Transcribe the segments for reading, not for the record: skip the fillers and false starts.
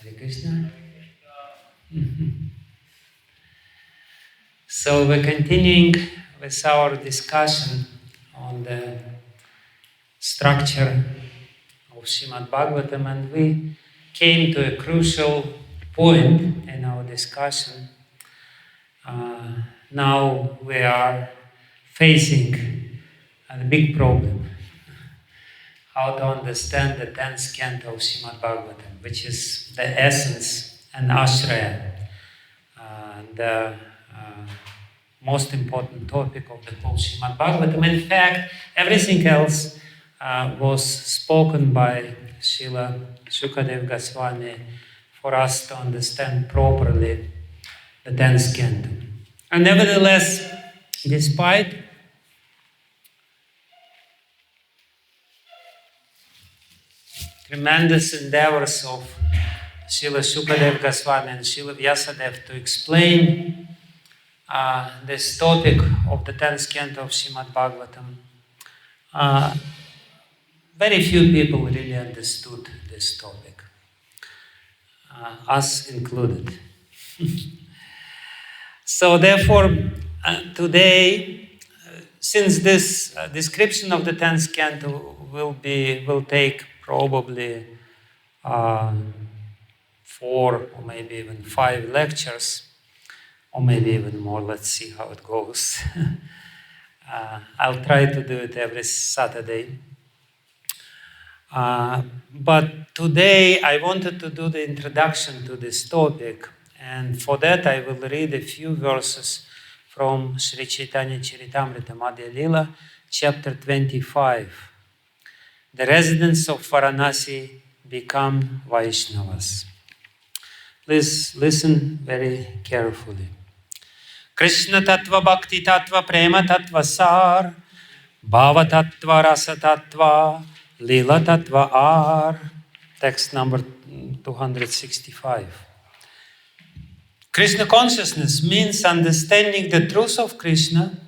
Hare Krishna. So we're continuing with our discussion on the structure of Śrīmad-Bhāgavatam, and we came to a crucial point in our discussion. Now we are facing a big problem: how to understand the 10th canto of Śrīmad-Bhāgavatam, which is the essence and ashraya, the most important topic of the whole Śrīmad-Bhāgavatam. In fact, everything else was spoken by Srila Shukadeva Goswami for us to understand properly the 10th canto. And nevertheless, despite tremendous endeavors of Srila Shukadeva Goswami and Srila Vyasadeva to explain this topic of the 10th canto of Śrīmad-Bhāgavatam, very few people really understood this topic, us included. So therefore, today, since this description of the 10th canto will take probably 4 or maybe even 5 lectures, or maybe even more. Let's see how it goes. I'll try to do it every Saturday. But today I wanted to do the introduction to this topic, and for that I will read a few verses from Sri Caitanya Charitamrita Madhya Līlā, chapter 25. The residents of Varanasi become Vaishnavas. Please listen very carefully. kṛṣṇa-tattva, bhakti-tattva, prema-tattva, sāra, bhāva-tattva, rasa-tattva, līlā-tattva are. Text number 265. Krishna consciousness means understanding the truth of Krishna,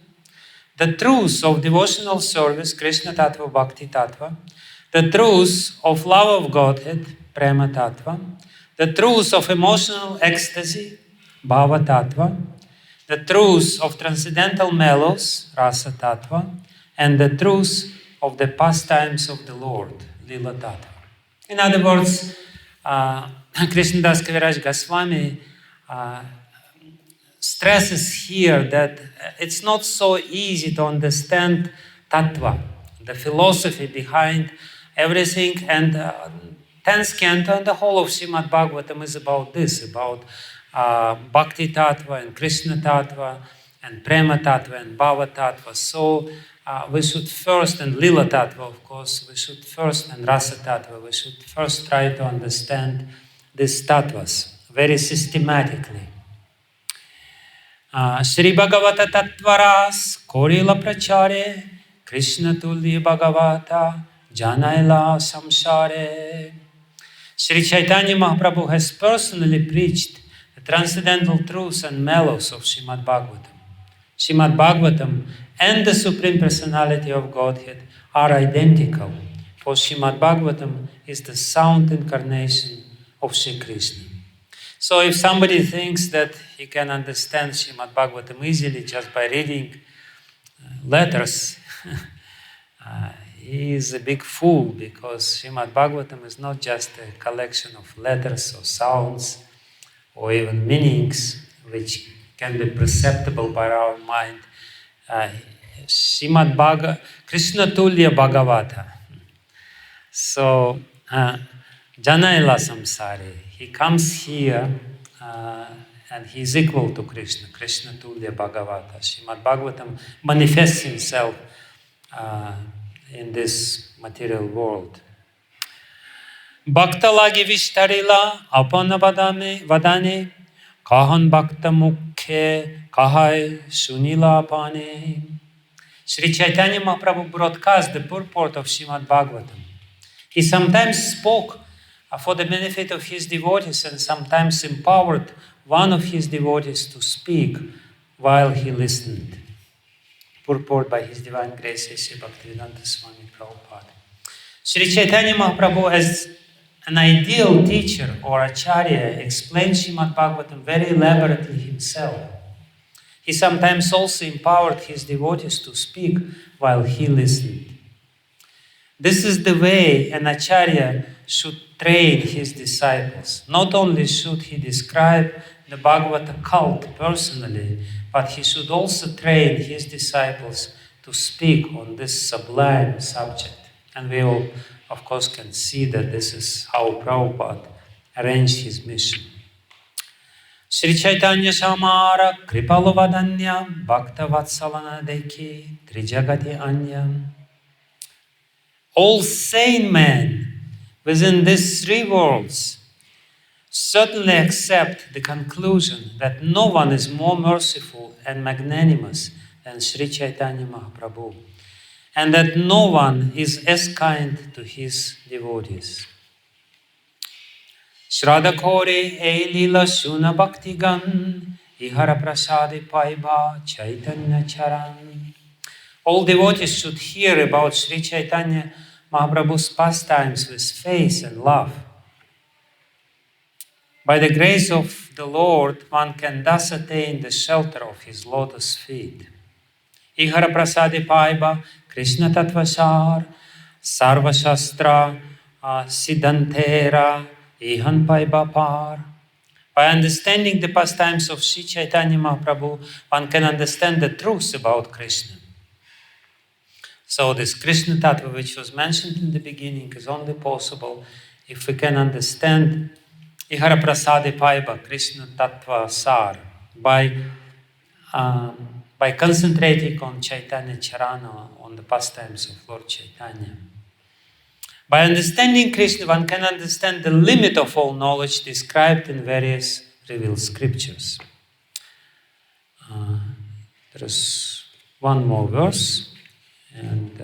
the truth of devotional service, kṛṣṇa-tattva, bhakti-tattva, the truth of love of Godhead, prema-tattva, the truth of emotional ecstasy, bhāva-tattva, the truth of transcendental mellows, rasa-tattva, and the truth of the pastimes of the Lord, līlā-tattva. In other words, Krishnadas Kaviraj Goswami stresses here that it's not so easy to understand tattva, the philosophy behind everything, and 10th canto and the whole of Śrīmad-Bhāgavatam is about this, about bhakti-tattva and kṛṣṇa-tattva and prema-tattva and bhāva-tattva. So we should first, and līlā-tattva of course, we should first, and rasa-tattva, we should first try to understand these tattvas very systematically. śrī-bhāgavata-tattva-rasa, karilā pracāre, kṛṣṇa-tulya bhagavata, jānāilā, saṁsāre. Sri Caitanya Mahāprabhu has personally preached the transcendental truths and mellows of Śrīmad-Bhāgavatam. Śrīmad-Bhāgavatam and the Supreme Personality of Godhead are identical, for Śrīmad-Bhāgavatam is the sound incarnation of Sri Krishna. So if somebody thinks that he can understand Śrīmad-Bhāgavatam easily just by reading letters, he is a big fool, because Śrīmad-Bhāgavatam is not just a collection of letters or sounds or even meanings which can be perceptible by our mind. kṛṣṇa-tulya Bhagavata. So, jānāilā saṁsāre. He comes here and he is equal to Krishna, kṛṣṇa-tulya Bhagavata. Śrīmad-Bhāgavatam manifests himself in this material world. Bhakta lagi vishtarila apana vadane kahan bhakta mukhe kahai sunila apane. Sri Caitanya Mahāprabhu broadcast the purport of Śrīmad-Bhāgavatam. He sometimes spoke for the benefit of his devotees and sometimes empowered one of his devotees to speak while he listened. Purport by His Divine Grace, Sri Bhakti Vijnana Goswami Prabhupada. Sri Caitanya Mahāprabhu, An ideal teacher or acharya explains Śrīmad-Bhāgavatam very elaborately himself. He sometimes also empowered his devotees to speak while he listened. This is the way an acharya should train his disciples. Not only should he describe the Bhagavata cult personally, but he should also train his disciples to speak on this sublime subject. And we all, of course, can see that this is how Prabhupada arranged his mission. Shri Caitanya Shamara Kripalovadanya Bhakta-vatsalana Deki Trijagati Anyam. All sane men within these three worlds certainly accept the conclusion that no one is more merciful and magnanimous than Shri Caitanya Mahāprabhu, and that no one is as kind to his devotees. Shraddha Kore e Līlā Shuna Bhakti Gan Ihara Prasadi Paiba Chaitanya Charan. All devotees should hear about Shri Caitanya Mahaprabhu's pastimes with faith and love. By the grace of the Lord, one can thus attain the shelter of his lotus feet. Ihara Prasadi Paiba kṛṣṇa-tattva sāra sarva shastra siddhantera ihan paiba par. By understanding the pastimes of Shri Caitanya Mahaprabhu, one can understand the truth about Krishna. So this kṛṣṇa-tattva, which was mentioned in the beginning, is only possible if we can understand Ihara Prasadi Paiba kṛṣṇa-tattva sāra by concentrating on Chaitanya Charana, on the pastimes of Lord Chaitanya. By understanding Krishna, one can understand the limit of all knowledge described in various revealed scriptures. There is one more verse and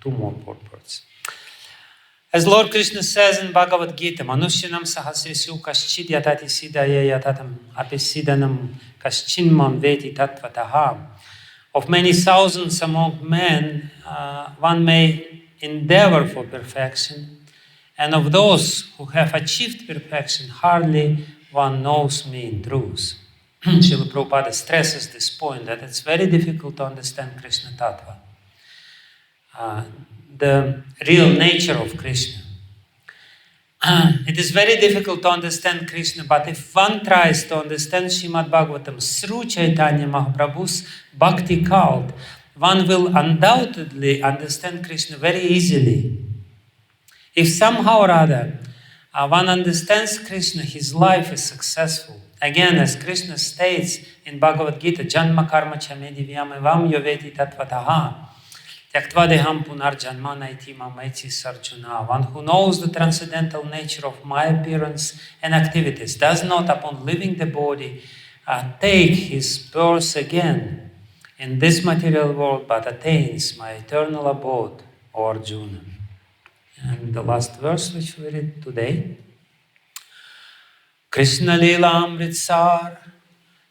two more purports. As Lord Krishna says in Bhagavad Gita, Manushyanam sahasrisu kaschid yatati siddhaya yatatam apisidanam kaschinmam veti tattvataha. Of many thousands among men, one may endeavor for perfection, and of those who have achieved perfection, hardly one knows me in truth. Srila Prabhupada stresses this point, that it's very difficult to understand kṛṣṇa-tattva, the real nature of Krishna. It is very difficult to understand Krishna, but if one tries to understand Śrīmad-Bhāgavatam through Caitanya Mahaprabhu's bhakti cult, one will undoubtedly understand Krishna very easily. If somehow or other one understands Krishna, his life is successful. Again, as Krishna states in Bhagavad Gita, Janma karma chame divyam evam yoveti tattvataha tyaktva deham punar janmana iti mamaiti sarjuna. One who knows the transcendental nature of my appearance and activities does not, upon leaving the body, take his birth again in this material world, but attains my eternal abode, O Arjuna. And the last verse which we read today, Krishna līlā-amritsār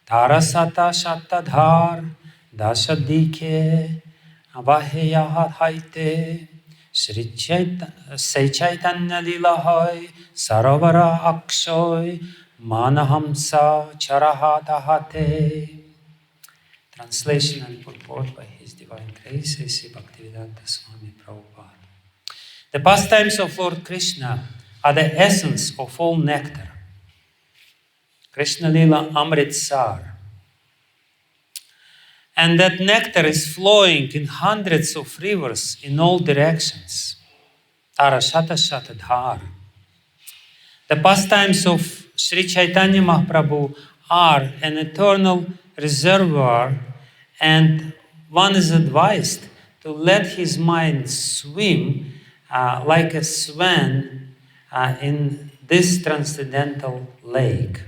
tarasata shattadhar dasādike avaheyahat haite Shri Caitanya līlā-hoy saravara akshoy manahamsa charahatahate. Translation and purport by His Divine Grace, A.C. Bhakti Vijnana Goswami Prabhupada. The pastimes of Lord Krishna are the essence of all nectar. Krishna Lila Amritsar. And that nectar is flowing in hundreds of rivers in all directions. Tarashata-shata-dhar. The pastimes of Sri Caitanya Mahaprabhu are an eternal reservoir, and one is advised to let his mind swim like a swan in this transcendental lake.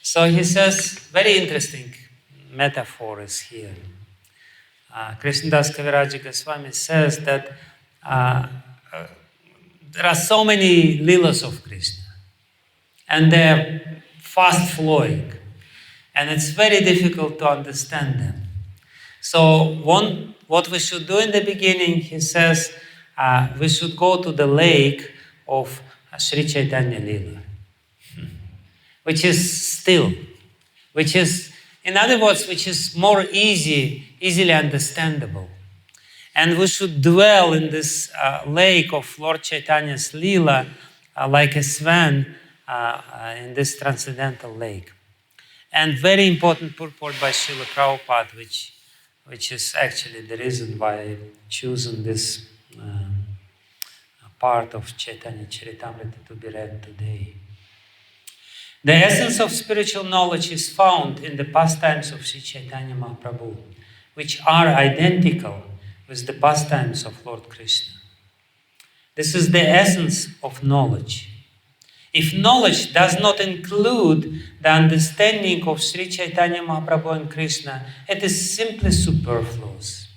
So he says, very interesting metaphor is here. Krishnadas Kaviraja Goswami says that there are so many līlas of Krishna, and they're fast flowing, and it's very difficult to understand them. So what we should do in the beginning, he says, we should go to the lake of Sri Caitanya Līlā, which is still, which is, in other words, which is more easily understandable. And we should dwell in this lake of Lord Chaitanya's Līlā like a swan in this transcendental lake. And very important purport by Srila Prabhupada, which is actually the reason why I've chosen this part of Chaitanya Charitamrita to be read today. The essence of spiritual knowledge is found in the pastimes of Sri Caitanya Mahāprabhu, which are identical with the pastimes of Lord Krishna. This is the essence of knowledge. If knowledge does not include the understanding of Sri Caitanya Mahāprabhu and Krishna, it is simply superfluous.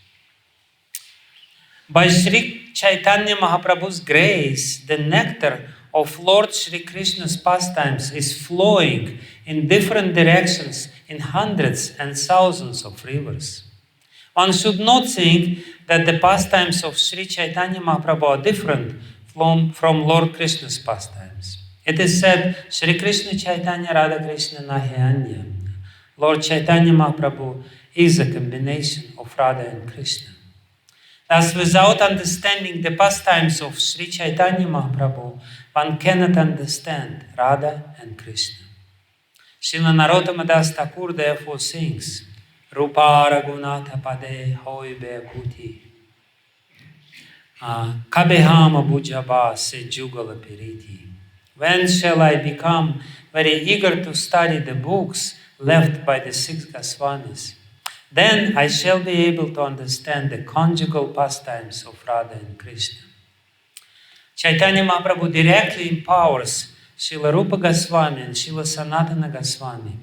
By Sri Caitanya Mahāprabhu's grace, the nectar of Lord Sri Krishna's pastimes is flowing in different directions in hundreds and thousands of rivers. One should not think that the pastimes of Sri Caitanya Mahāprabhu are different from Lord Krishna's pastimes. It is said, Sri Krishna Chaitanya Radha Krishna Nahi Anya. Lord Chaitanya Mahāprabhu is a combination of Radha and Krishna. Thus, without understanding the pastimes of Sri Caitanya Mahāprabhu, one cannot understand Radha and Krishna. Srila Narottama Das Thakur therefore sings, Rupa Raghunatha Pade Hoi Bekuti Kabehama Bujaba Se Jugala Piriti. When shall I become very eager to study the books left by the 6 Goswamis? Then I shall be able to understand the conjugal pastimes of Radha and Krishna. Chaitanya Mahāprabhu directly empowers Srila Rupa Goswami and Srila Sanatana Goswami.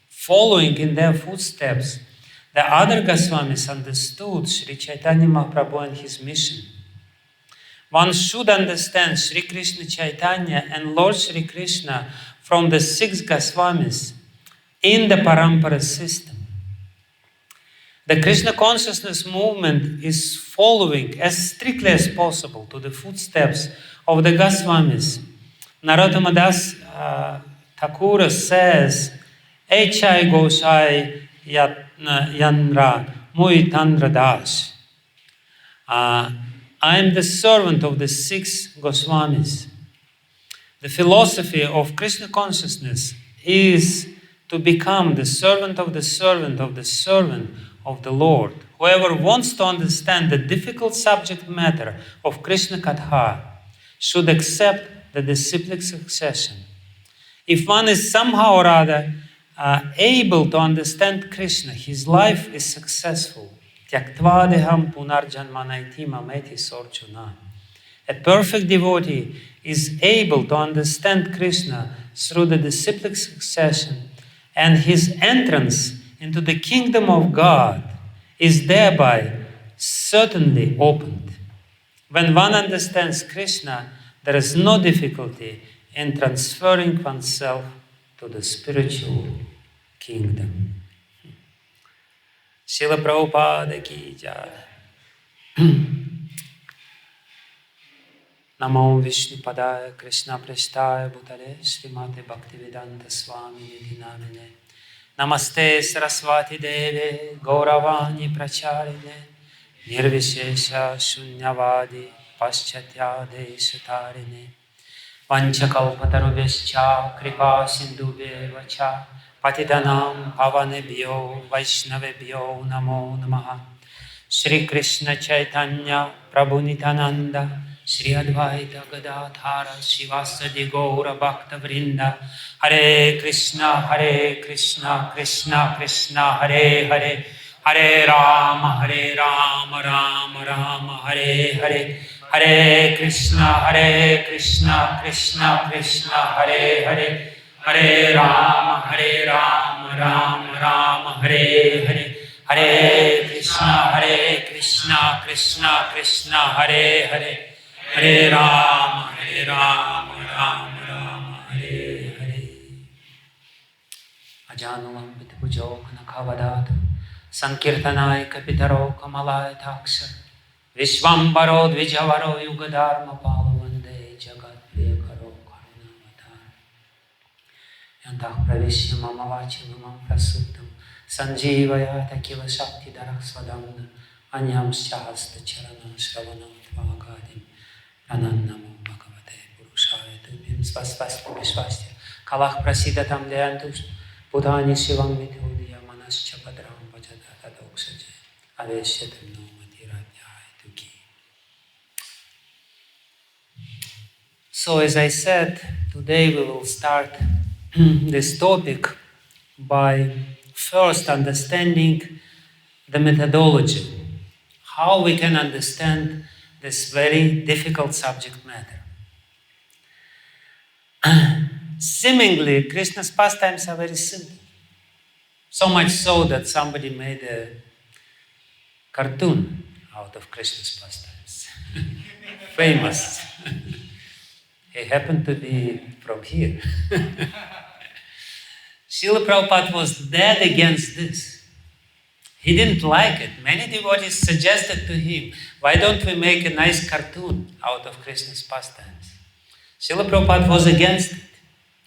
Following in their footsteps, the other Goswamis understood Sri Chaitanya Mahāprabhu and his mission. One should understand Sri Krishna Chaitanya and Lord Sri Krishna from the 6 Goswamis in the Parampara system. The Krishna consciousness movement is following as strictly as possible to the footsteps of the Goswamis. Narottama Das Thakur says, Echai Gosai Yanra Mui Tandra Das. I am the servant of the 6 Goswamis. The philosophy of Krishna consciousness is to become the servant of the servant of the servant of the Lord. Whoever wants to understand the difficult subject matter of Krishna Katha should accept the disciplic succession. If one is somehow or other able to understand Krishna, his life is successful. Tyaktva punarjanmanaiti mameti sorchuna. A perfect devotee is able to understand Krishna through the disciplic succession, and his entrance into the kingdom of God is thereby certainly opened. When one understands Krishna, there is no difficulty in transferring oneself to the spiritual kingdom. Srila Prabhupada ki jai. Namo Vishnu Padaya Krishna Prasthaya Bhutale Śrīmad Bhakti Vijnana Goswami Niti Namine Namaste Saraswati Deve Gauravani Pracharine Nirvishesha Shunyavadi Paschatya Deshatarine Vanchakalpatarubhescha Kripa Sindhubheva cha Patitanam Pavanebhyo Vaishnavebhyo Namo Namaha. Shri Krishna Chaitanya Prabhu Nityananda Shri Advaita Gadadhara Shivasadi Gaura Bhakta Vrinda. Hare Krishna Krishna Krishna Hare Hare, Hare Rama Rama Rama Hare Hare, Hare Krishna Krishna Krishna Hare Hare, Hare Rama Rama Hare Hare, Hare Krishna Krishna Hare Hare, Hare Rama Rama Hare Hare. Ajanulam Vitibhujo Kanakavadata Sankirtanai Kapitaro Kamalaya Taksha Vishvambaro Dvijavaro Yugadharma Palavande Jagat Priyakaro Karuna-avatar Yantah Pravishya Mamavachi Mamam Prasuttam Sanjivayata Kiva Shakti Darak Swadamna Anyam Shahasta Charana Shravanam Tvagadim Pranannamo Bhagavate Purushaya Tubhim Svasvastu Vishvastya Kalach Prasidatam Leantush Budhani Shivam Mithudiya Manascha Padram Vajata Doksaja Aveshyatam No Matiradhyaya Tuki. So as I said, today we will start this topic by first understanding the methodology, how we can understand this very difficult subject matter. Seemingly, Krishna's pastimes are very simple. So much so that somebody made a cartoon out of Krishna's pastimes. Famous. He happened to be from here. Srila Prabhupada was dead against this. He didn't like it. Many devotees suggested to him, why don't we make a nice cartoon out of Krishna's pastimes? Srila Prabhupada was against it.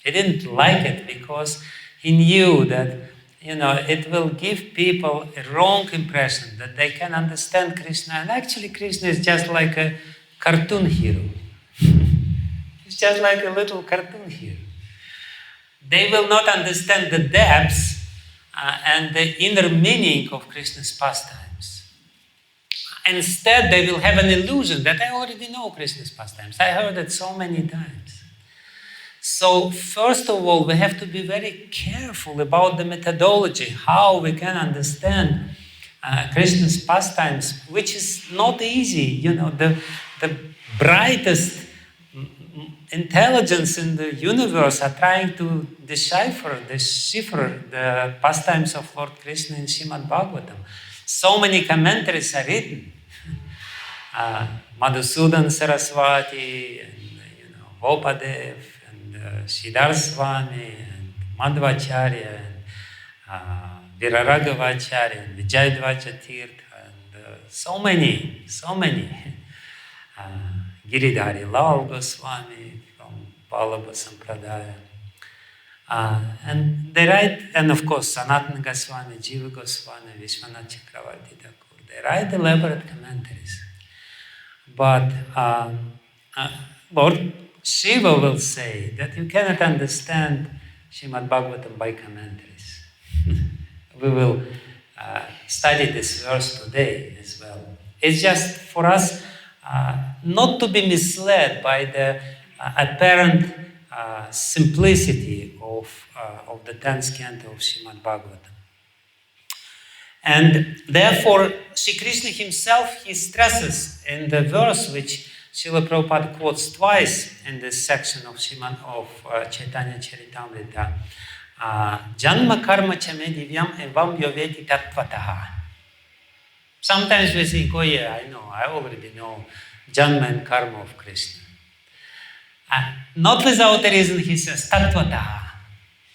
He didn't like it because he knew that, it will give people a wrong impression that they can understand Krishna. And actually Krishna is just like a cartoon hero. He's just like a little cartoon hero. They will not understand the depths and the inner meaning of Krishna's pastimes. Instead, they will have an illusion that I already know Krishna's pastimes. I heard it so many times. So, first of all, we have to be very careful about the methodology, how we can understand Krishna's pastimes, which is not easy. The brightest intelligence in the universe are trying to decipher the pastimes of Lord Krishna in Śrīmad-Bhāgavatam. So many commentaries are written. Madhusudan Saraswati, and Vopadev, and Siddhar Swami, and Madhvacharya, and Viraragavacharya, and Vijayadvaja Tirtha, and so many. Giridhari Lal Goswami from Vallabha Sampradaya. And they write, and of course Sanatana Goswami, Jiva Goswami, Vishwanath Chakravarti Thakur, they write elaborate commentaries. But Lord Shiva will say that you cannot understand Śrīmad-Bhāgavatam by commentaries. We will study this verse today as well. It's just for us not to be misled by the apparent simplicity of the 10th canto of Śrīmad-Bhāgavatam. And therefore, Sri Krishna himself, he stresses in the verse which Srila Prabhupada quotes twice in this section of Chaitanya Charitamrita, Janma karma chame divyam evam yoveti tattvataha. Sometimes we think, oh yeah, I know, I already know Janma and karma of Krishna. Not without a reason, he says, tattvataha,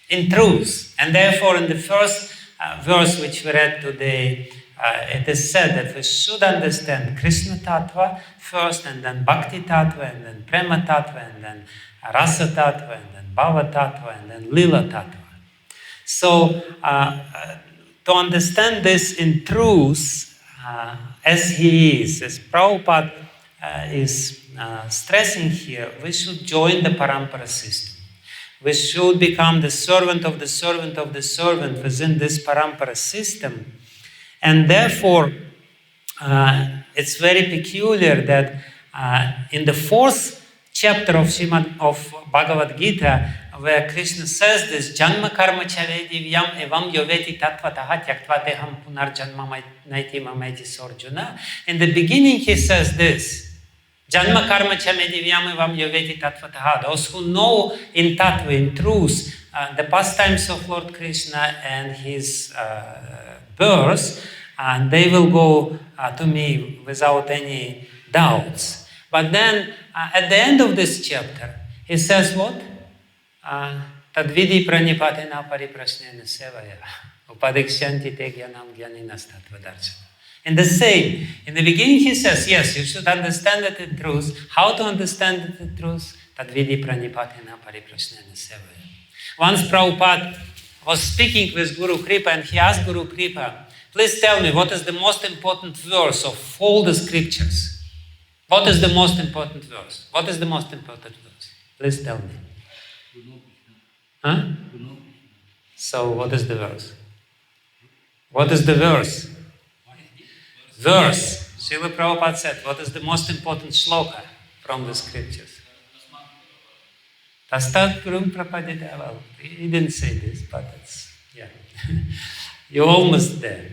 in truth. And therefore, in the first verse which we read today, it is said that we should understand kṛṣṇa-tattva first, and then bhakti-tattva, and then prema-tattva, and then rasa-tattva, and then bhāva-tattva, and then līlā-tattva. So, to understand this in truth, as he is, as Prabhupada is stressing here, we should join the parampara system. We should become the servant of the servant of the servant within this parampara system. And therefore, it's very peculiar that in the 4th chapter of Bhagavad Gita, where Krishna says this, Janma karma chave divyam evam yoveti tattvataha tyaktvateham punar janma naiti mameti sorjuna. In the beginning he says this, Janma karma chame divyam evam yoveti tattvataha. Those who know in tattva, in truth, the pastimes of Lord Krishna and his birth, and they will go to me without any doubts. But then, at the end of this chapter, he says what? Tadvidi pranipatena pariprasnena sevaya upadikshanti te gyanam gyaninas tattva darsana. In the same, in the beginning he says, yes, you should understand it in truth. How to understand it in truth? Tadvidi pranipatina pariprasnena sevaya. Once Prabhupada was speaking with Guru Kripa and he asked Guru Kripa, please tell me what is the most important verse of all the scriptures? What is the most important verse? What is the most important verse? Please tell me. Huh? So what is the verse? What is the verse? Verse. Srila Prabhupada said, what is the most important shloka from the scriptures? Tastat Gurum Prapadita. Well, he didn't say this, but it's, yeah. You're almost there.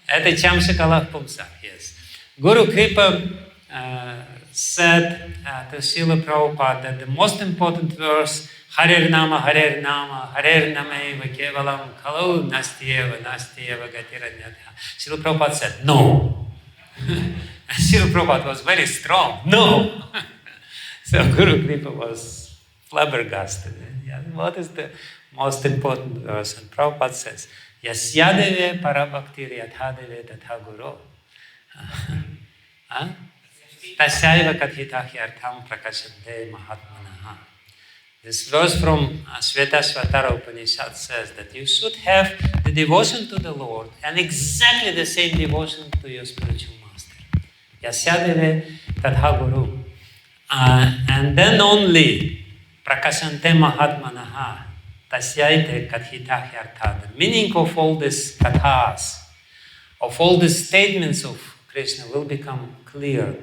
Это Чамша Калах Пумсах, yes. Guru Kripa said to Srila Prabhupada that the most important verse, Harer Nama, Harer Nama, Harer Nameva Kevalam, Kalu Nastyeva, Nastyeva Gatiranyatha. Srila Prabhupada said, no. Srila Prabhupada was very strong. No. So Guru Kripa was flabbergasted. Yeah, what is the most important verse? And Prabhupada says, Yasyadeve parabhaktir yathadeve tatha guru. Tasyaiva kathitahi artham prakashante mahatmanaha. This verse from Shveta Upanishad says that you should have the devotion to the Lord and exactly the same devotion to your spiritual master. Yasyadeve tatha guru. And then only prakashante mahatmanaha. Tasyaite kathitahi artha. The meaning of all these kathas, of all these statements of Krishna will become clear.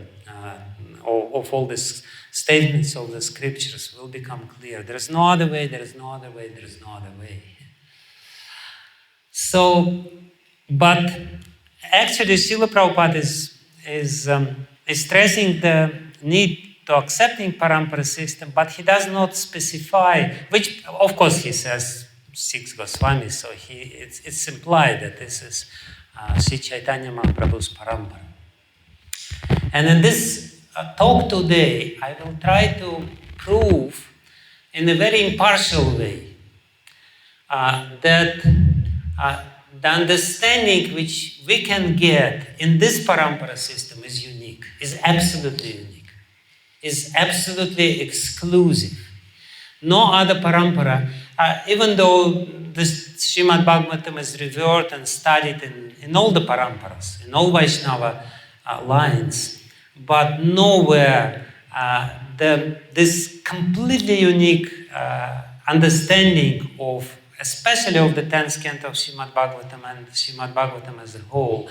Of all these statements of the scriptures will become clear. There is no other way, there is no other way, there is no other way. So, but actually Srila Prabhupada is stressing the need to accepting parampara system, but he does not specify, which of course he says 6 Goswamis, so it's implied that this is Sri Caitanya Mahāprabhu's parampara. And in this talk today, I will try to prove in a very impartial way that the understanding which we can get in this parampara system is unique, is absolutely unique. Is absolutely exclusive. No other parampara, even though the Śrīmad-Bhāgavatam is revered and studied in all the paramparas, in all Vaishnava lines, but nowhere this completely unique understanding of, especially of the 10th canto of Śrīmad-Bhāgavatam and Śrīmad-Bhāgavatam as a whole,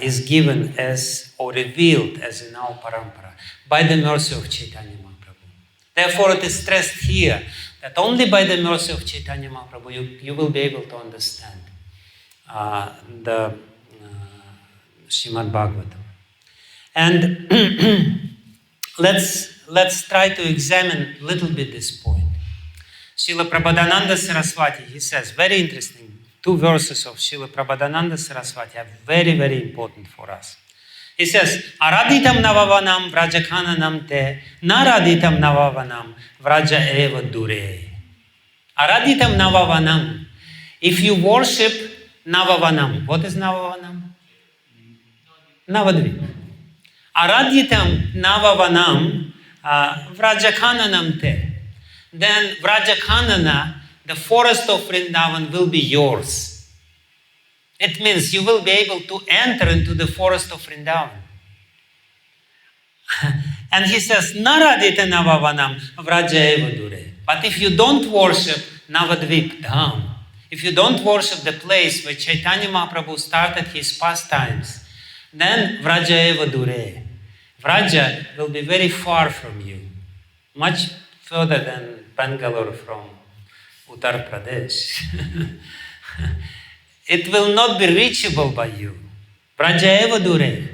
is given as or revealed as in our parampara by the mercy of Caitanya Mahāprabhu. Therefore, it is stressed here that only by the mercy of Caitanya Mahāprabhu you will be able to understand the Śrīmad-Bhāgavatam. And let's try to examine a little bit this point. Srila Prabodhananda Saraswati, he says, very interesting. 2 verses of Srila Prabodhananda Saraswati are very, very important for us. He says, Araditam navavanam vrajakhananam te, naraditam navavanam vraja eva dure. Araditam navavanam. If you worship navavanam, what is navavanam? Navadvip. Araditam navavanam vrajakhananam te. Then vrajakhanana, the forest of Vrindavan, will be yours. It means you will be able to enter into the forest of Vrindavan. And he says, Naradita navavanam vraja dure. But if you don't worship Navadvip Dham, if you don't worship the place where Caitanya Mahāprabhu started his pastimes, then vraja dure. Vraja will be very far from you, much further than Bangalore from Uttar Pradesh. It will not be reachable by you. Vraja dure.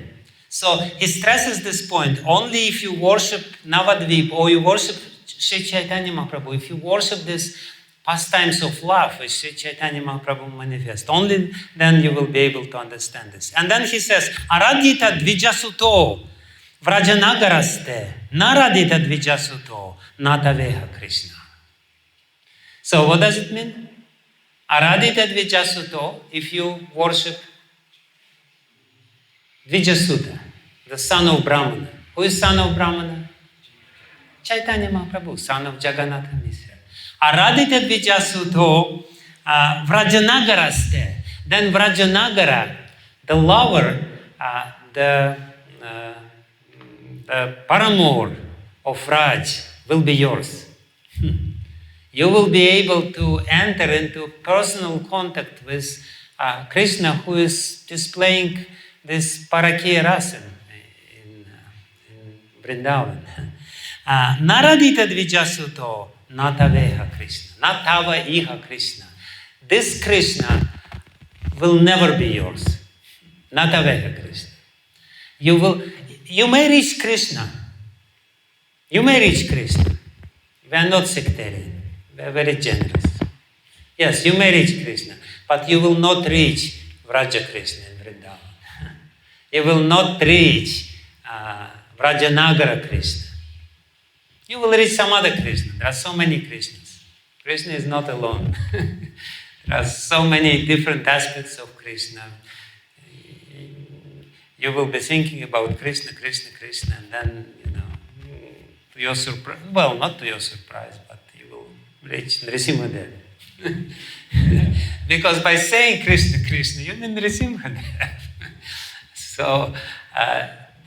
So he stresses this point. Only if you worship Navadvip or you worship Sri Caitanya Mahāprabhu, if you worship this pastimes of love which Sri Caitanya Mahāprabhu manifests, only then you will be able to understand this. And then he says, Aradita dvijasuto vrajanagaraste naradita dvijasuto nataveha Krishna. So what does it mean? Aradita dvijasuto, if you worship Dvijasuta, the son of Brahmana. Who is son of Brahmana? Caitanya Mahāprabhu, son of Jagannatha Mishra. Aradita Dvijasuto Vrajanagaraste. Then Vrajanagara, the lover, the paramour of Raj will be yours. You will be able to enter into personal contact with Krishna, who is displaying this pracāre rasa in Vrindavan. Naradita dvijasuto nataveha Krishna, natava iha Krishna. This Krishna will never be yours. Nataveha Krishna. You may reach Krishna. You may reach Krishna. We are not sectarian. We are very generous. Yes, you may reach Krishna, but you will not reach Vraja Krishna in Vrindavan. You will not reach Vrajanagara Krishna. You will reach some other Krishna. There are so many Krishnas. Krishna is not alone. There are so many different aspects of Krishna. You will be thinking about Krishna, Krishna, Krishna, and then, to your surprise, well, not to your surprise, but you will reach Nrisimhadev. Because by saying Krishna, Krishna, you mean Nrisimhadev. So,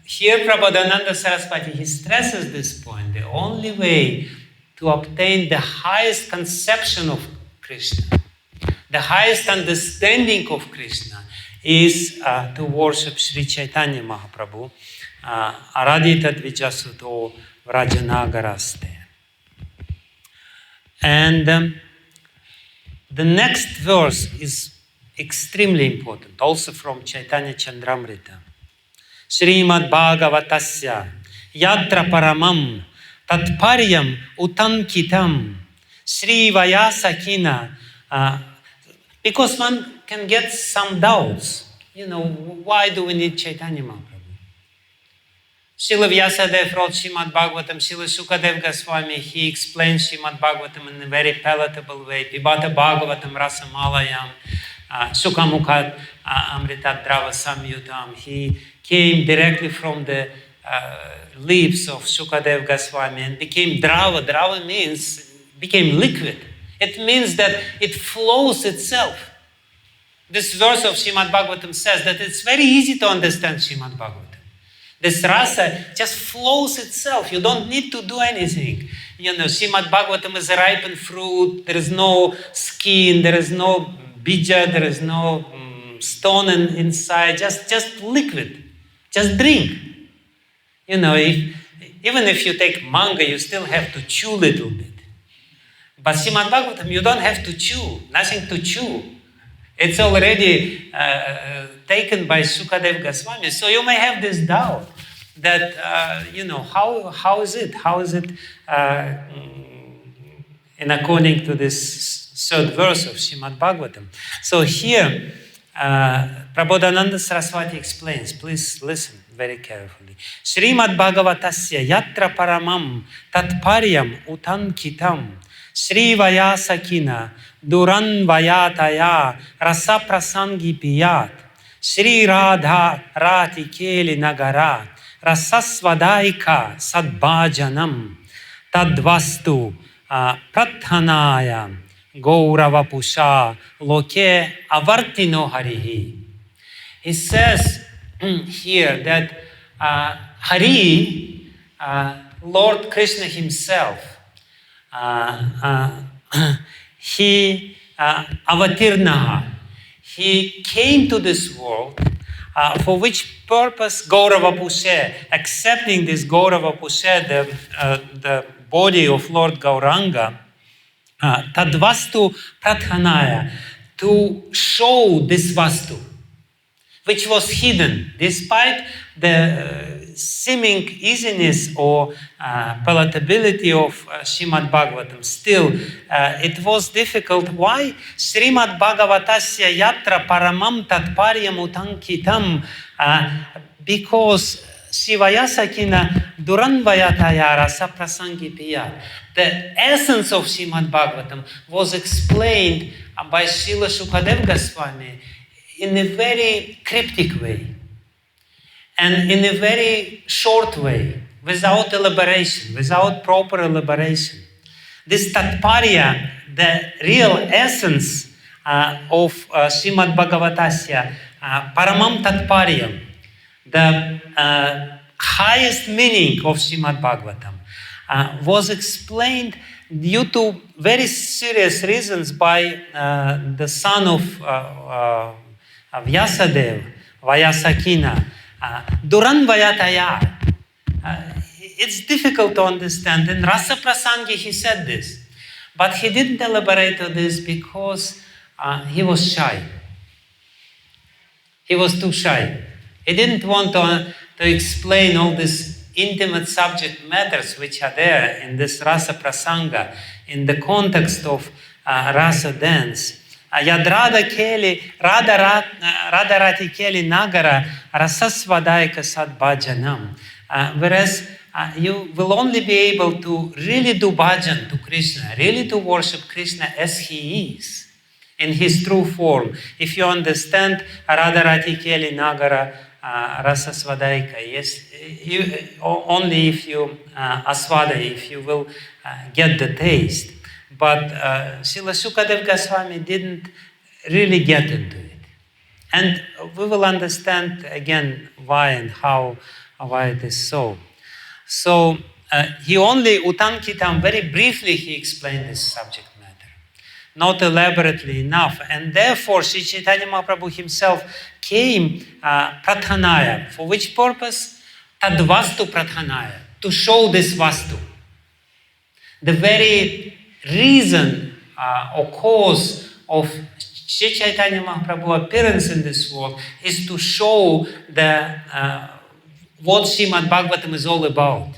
here Prabodhananda Saraswati, he stresses this point. The only way to obtain the highest conception of Krishna, the highest understanding of Krishna, is to worship Sri Caitanya Mahāprabhu, Aradita Dvijasuto Vrajanagaraste. And the next verse is extremely important, also from Chaitanya Chandramrita. Śrīmad-Bhāgavatasya yatra paramam tatparyam utankitam śrī-vāyasakina. Because one can get some doubts. Why do we need Chaitanya Mahāprabhu? Srila Vyasadeva wrote Śrīmad-Bhāgavatam. Srila Shukadev Goswami, he explains Śrīmad-Bhāgavatam in a very palatable way. Pibata Bhagavatam rasamalayam Sukhamukhat amritat drava samyutam. He came directly from the lips of Shukadev Goswami and became drava. Drava means became liquid. It means that it flows itself. This verse of Śrīmad-Bhāgavatam says that it's very easy to understand Śrīmad-Bhāgavatam. This rasa just flows itself. You don't need to do anything. Śrīmad-Bhāgavatam is a ripened fruit. There is no skin. There is no bija. There is no stone inside. Just liquid. Just drink. Even if you take manga, you still have to chew a little bit. But Śrīmad-Bhāgavatam, you don't have to chew. Nothing to chew. It's already taken by Shukadev Goswami. So you may have this doubt that, how is it? How is it in according to this third verse of Śrīmad-Bhāgavatam? So here, Prabodhananda Saraswati explains. Please listen very carefully. Śrīmad-Bhāgavatasya yatra paramam tatparyam utankitam śrī-vāyasakina duran vayataya rasa prasangi piyat Shri Radha Rati Keli Nagara Rasasvadaika Sadbhajanam Tadvastu Prathanaya Gauravapusha Loke Avartino Harihi. He says here that Hari, Lord Krishna himself, he avatirnaha. He came to this world for which purpose Gauravapusha, accepting this Gauravapusha, the body of Lord Gauranga, Tadvastu Prathanaya, to show this Vastu, which was hidden, despite the seeming easiness or palatability of Śrīmad-Bhāgavatam. Still, it was difficult. Why? Śrīmad-Bhāgavatasya yatra paramam tatparyam utankitam. Because Shivayasakina duranvayataya rasa prasangi piya. The essence of Śrīmad-Bhāgavatam was explained by Srila Shukadev Goswami in a very cryptic way. and in a very short way, without elaboration, without proper elaboration. This Tatparya, the real essence of Śrīmad-Bhāgavatasya, Paramam Tatparyam, the highest meaning of Śrīmad-Bhāgavatam, was explained due to very serious reasons by the son of Vyasadeva, Vyasakina, Duran Vayataya. It's difficult to understand. In Rasa Prasangi he said this, but he didn't elaborate on this because he was shy. He was too shy. He didn't want to explain all these intimate subject matters which are there in this Rasa Prasanga, in the context of Rasa dance. Yadrada Keli, Radharati Keli Nagara, Rasasvadaika Sadbhajanam. Whereas you will only be able to really do bhajan to Krishna, really to worship Krishna as he is, in his true form, if you understand Radharati Keli Nagara Rasasvadaika. Yes, only if you asvada, if you will get the taste. But Srila Sukadeva Goswami didn't really get into it. And we will understand again why and why it is so. So he only, Utankitam, very briefly he explained this subject matter, not elaborately enough. And therefore Sri Caitanya Mahāprabhu himself came prathanaya. For which purpose? Tadvastu prathanaya, to show this vastu. The very reason or cause of Sri Caitanya Mahāprabhu appearance in this world is to show what Śrīmad-Bhāgavatam is all about.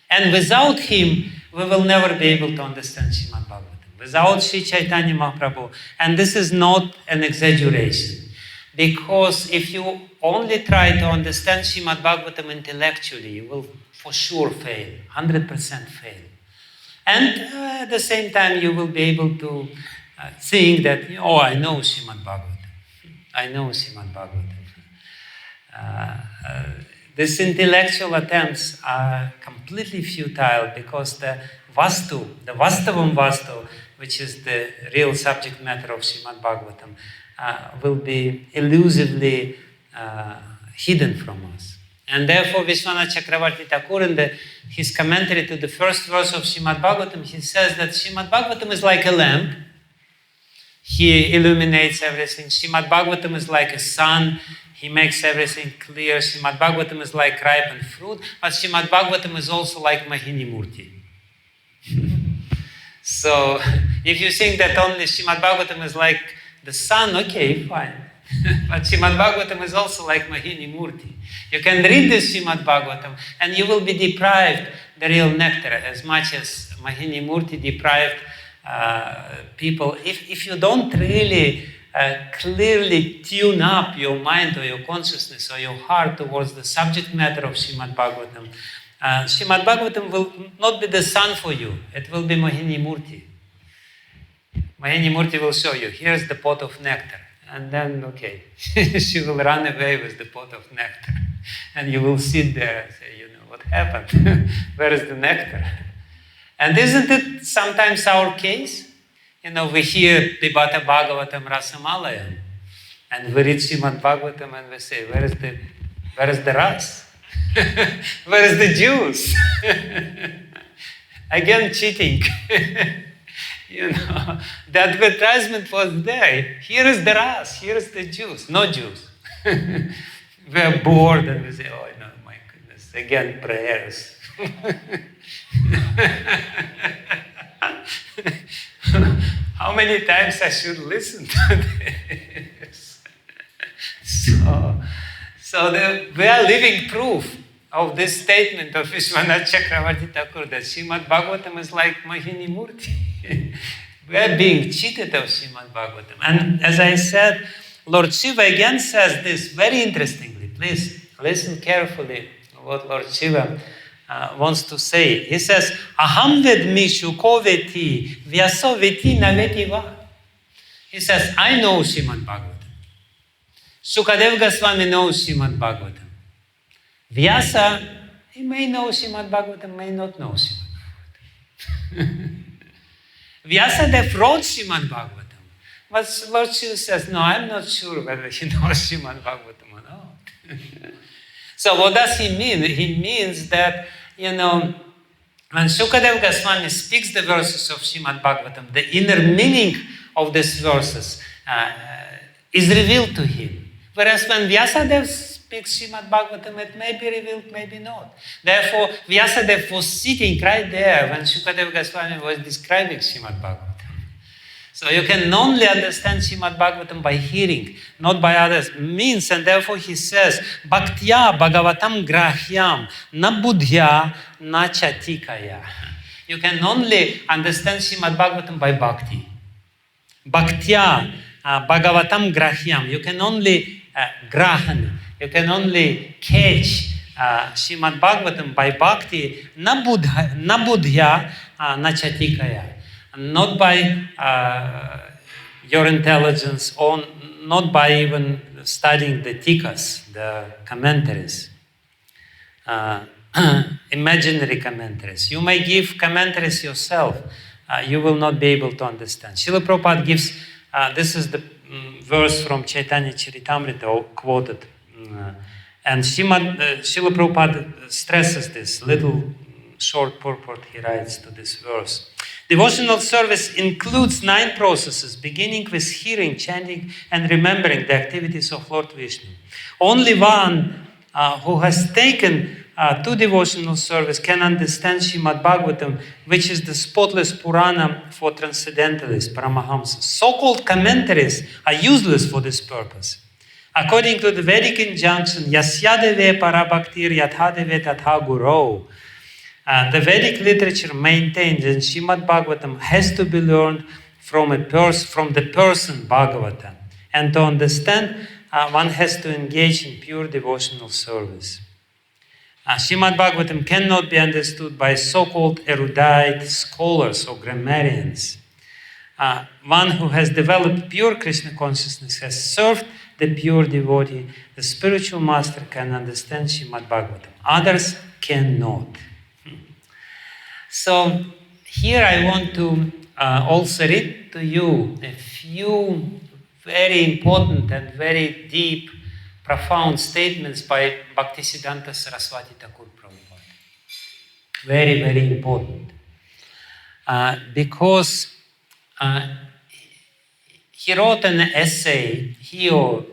And without him, we will never be able to understand Śrīmad-Bhāgavatam. Without Sri Caitanya Mahāprabhu. And this is not an exaggeration. Because if you only try to understand Śrīmad-Bhāgavatam intellectually, you will for sure fail, 100% fail. And at the same time, you will be able to think that, oh, I know Śrīmad-Bhāgavatam. I know Śrīmad-Bhāgavatam. These intellectual attempts are completely futile because the vastu, the vastavam vastu, which is the real subject matter of Śrīmad-Bhāgavatam, will be elusively hidden from us. And therefore, Vishwanath Chakravarti Thakur, in his commentary to the first verse of Śrīmad-Bhāgavatam, he says that Śrīmad-Bhāgavatam is like a lamp. He illuminates everything. Śrīmad-Bhāgavatam is like a sun. He makes everything clear. Śrīmad-Bhāgavatam is like ripened fruit. But Śrīmad-Bhāgavatam is also like Mahini Murti. So, if you think that only Śrīmad-Bhāgavatam is like the sun, okay, fine. But Śrīmad-Bhāgavatam is also like Mahini Murti. You can read this Śrīmad-Bhāgavatam and you will be deprived the real nectar as much as Mahini Murti deprived people. If you don't really clearly tune up your mind or your consciousness or your heart towards the subject matter of Śrīmad-Bhāgavatam, Śrīmad-Bhāgavatam will not be the sun for you. It will be Mahini Murti. Mahini Murti will show you, here's the pot of nectar. And then, okay, she will run away with the pot of nectar. And you will sit there and say, what happened? Where is the nectar? And isn't it sometimes our case? We hear Pibata Bhagavatam Rasamalayam, and we read Śrīmad-Bhāgavatam and we say, where is the ras? Where is the juice? Again, cheating. The advertisement was there. Here is the ras, here is the juice. No juice. We are bored and we say, oh, no, my goodness, again, prayers. How many times I should listen to this? So we are living proof of this statement of Vishwanath Chakravarti Thakur that Śrīmad-Bhāgavatam is like Mahini Murti. We are being cheated of Śrīmad-Bhāgavatam. And as I said, Lord Shiva again says this very interestingly. Please listen carefully to what Lord Shiva wants to say. He says, Aham vedmi shuko veti vyaso veti naveti va. He says, I know Śrīmad-Bhāgavatam. Sukadeva Goswami knows Śrīmad-Bhāgavatam. Vyasa, he may know Śrīmad-Bhāgavatam, may not know Śrīmad-Bhāgavatam. Vyasadeva wrote Śrīmad-Bhāgavatam. But Lord Shiva says, no, I'm not sure whether he knows Śrīmad-Bhāgavatam or not. So what does he mean? He means that, when Shukadeva Goswami speaks the verses of Śrīmad-Bhāgavatam, the inner meaning of these verses is revealed to him. Whereas when Vyasadeva speaks Śrīmad-Bhāgavatam, it may be revealed, maybe not. Therefore, Vyasadeva was sitting right there when Shukadeva Goswami was describing Śrīmad-Bhāgavatam. So you can only understand Śrīmad-Bhāgavatam by hearing, not by others means, and therefore he says, Bhaktya Bhagavatam grahyam na buddhya na chatikaya. You can only understand Śrīmad-Bhāgavatam by bhakti. Bhaktya Bhagavatam grahyam. You can only grahan. You can only catch Śrīmad-Bhāgavatam by bhakti na buddhya na chatikaya. Not by your intelligence, or not by even studying the tikas, the commentaries, imaginary commentaries. You may give commentaries yourself, you will not be able to understand. Srila Prabhupada gives, this is the verse from Caitanya Charitamrita quoted, and Srila Prabhupada stresses this little short purport he writes to this verse. Devotional service includes 9 processes, beginning with hearing, chanting, and remembering the activities of Lord Vishnu. Only one who has taken to devotional service can understand Śrīmad-Bhāgavatam, which is the spotless Purana for transcendentalists, Paramahamsas. So-called commentaries are useless for this purpose. According to the Vedic injunction, Yasyadeve parabhaktir yathadeve tatha gurau, the Vedic literature maintains that Śrīmad-Bhāgavatam has to be learned from the person Bhagavatam. And to understand, one has to engage in pure devotional service. Śrīmad-Bhāgavatam cannot be understood by so-called erudite scholars or grammarians. One who has developed pure Krishna consciousness has served the pure devotee. The spiritual master can understand Śrīmad-Bhāgavatam. Others cannot. So here I want to also read to you a few very important and very deep, profound statements by Bhaktisiddhanta Saraswati Thakur Prabhupada. Very, very important. Because he wrote an essay, he or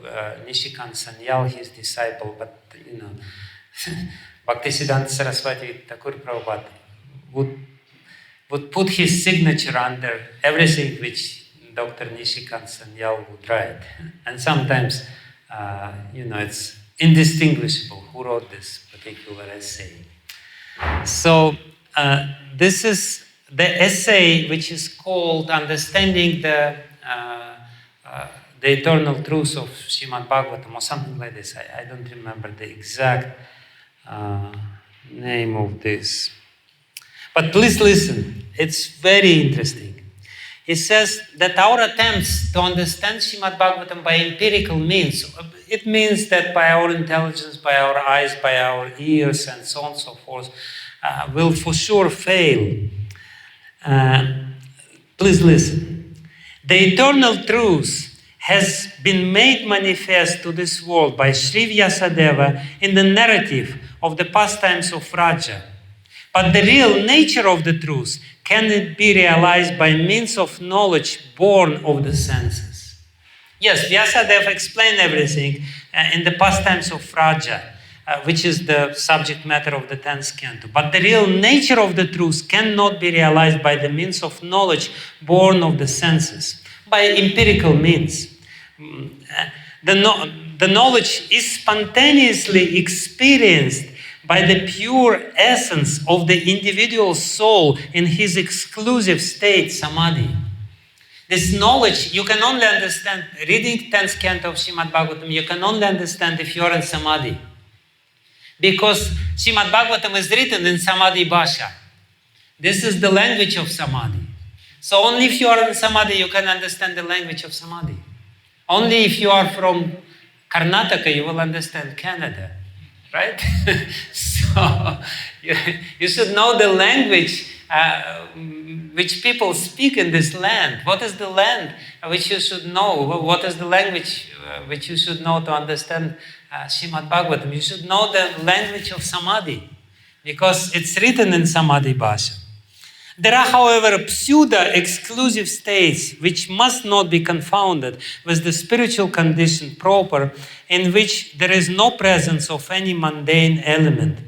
Nishikant Sanyal, his disciple, but Bhaktisiddhanta Saraswati Thakur Prabhupada would put his signature under everything which Dr. Nishikant Sanyal would write. And sometimes, it's indistinguishable who wrote this particular essay. So this is the essay which is called Understanding the Eternal Truth of Śrīmad-Bhāgavatam, or something like this. I don't remember the exact name of this. But please listen, it's very interesting. He says that our attempts to understand Śrīmad-Bhāgavatam by empirical means, it means that by our intelligence, by our eyes, by our ears, and so on and so forth, will for sure fail. Please listen. The eternal truth has been made manifest to this world by Sri Vyasadeva in the narrative of the pastimes of Raja. But the real nature of the truth cannot be realized by means of knowledge born of the senses. Yes, Vyasadeva explained everything in the pastimes of Raja, which is the subject matter of the 10th canto. But the real nature of the truth cannot be realized by the means of knowledge born of the senses, by empirical means. The knowledge is spontaneously experienced by the pure essence of the individual soul in his exclusive state, samadhi. This knowledge you can only understand, reading 10th canto of Śrīmad-Bhāgavatam, you can only understand if you are in samadhi. Because Śrīmad-Bhāgavatam is written in samadhi bhasha. This is the language of samadhi. So only if you are in samadhi, you can understand the language of samadhi. Only if you are from Karnataka, you will understand Canada. right? So you should know the language which people speak in this land. What is the land which you should know? What is the language which you should know to understand Śrīmad-Bhāgavatam? You should know the language of Samadhi, because it's written in Samadhi Bhasha. There are, however, pseudo-exclusive states which must not be confounded with the spiritual condition proper, in which there is no presence of any mundane element.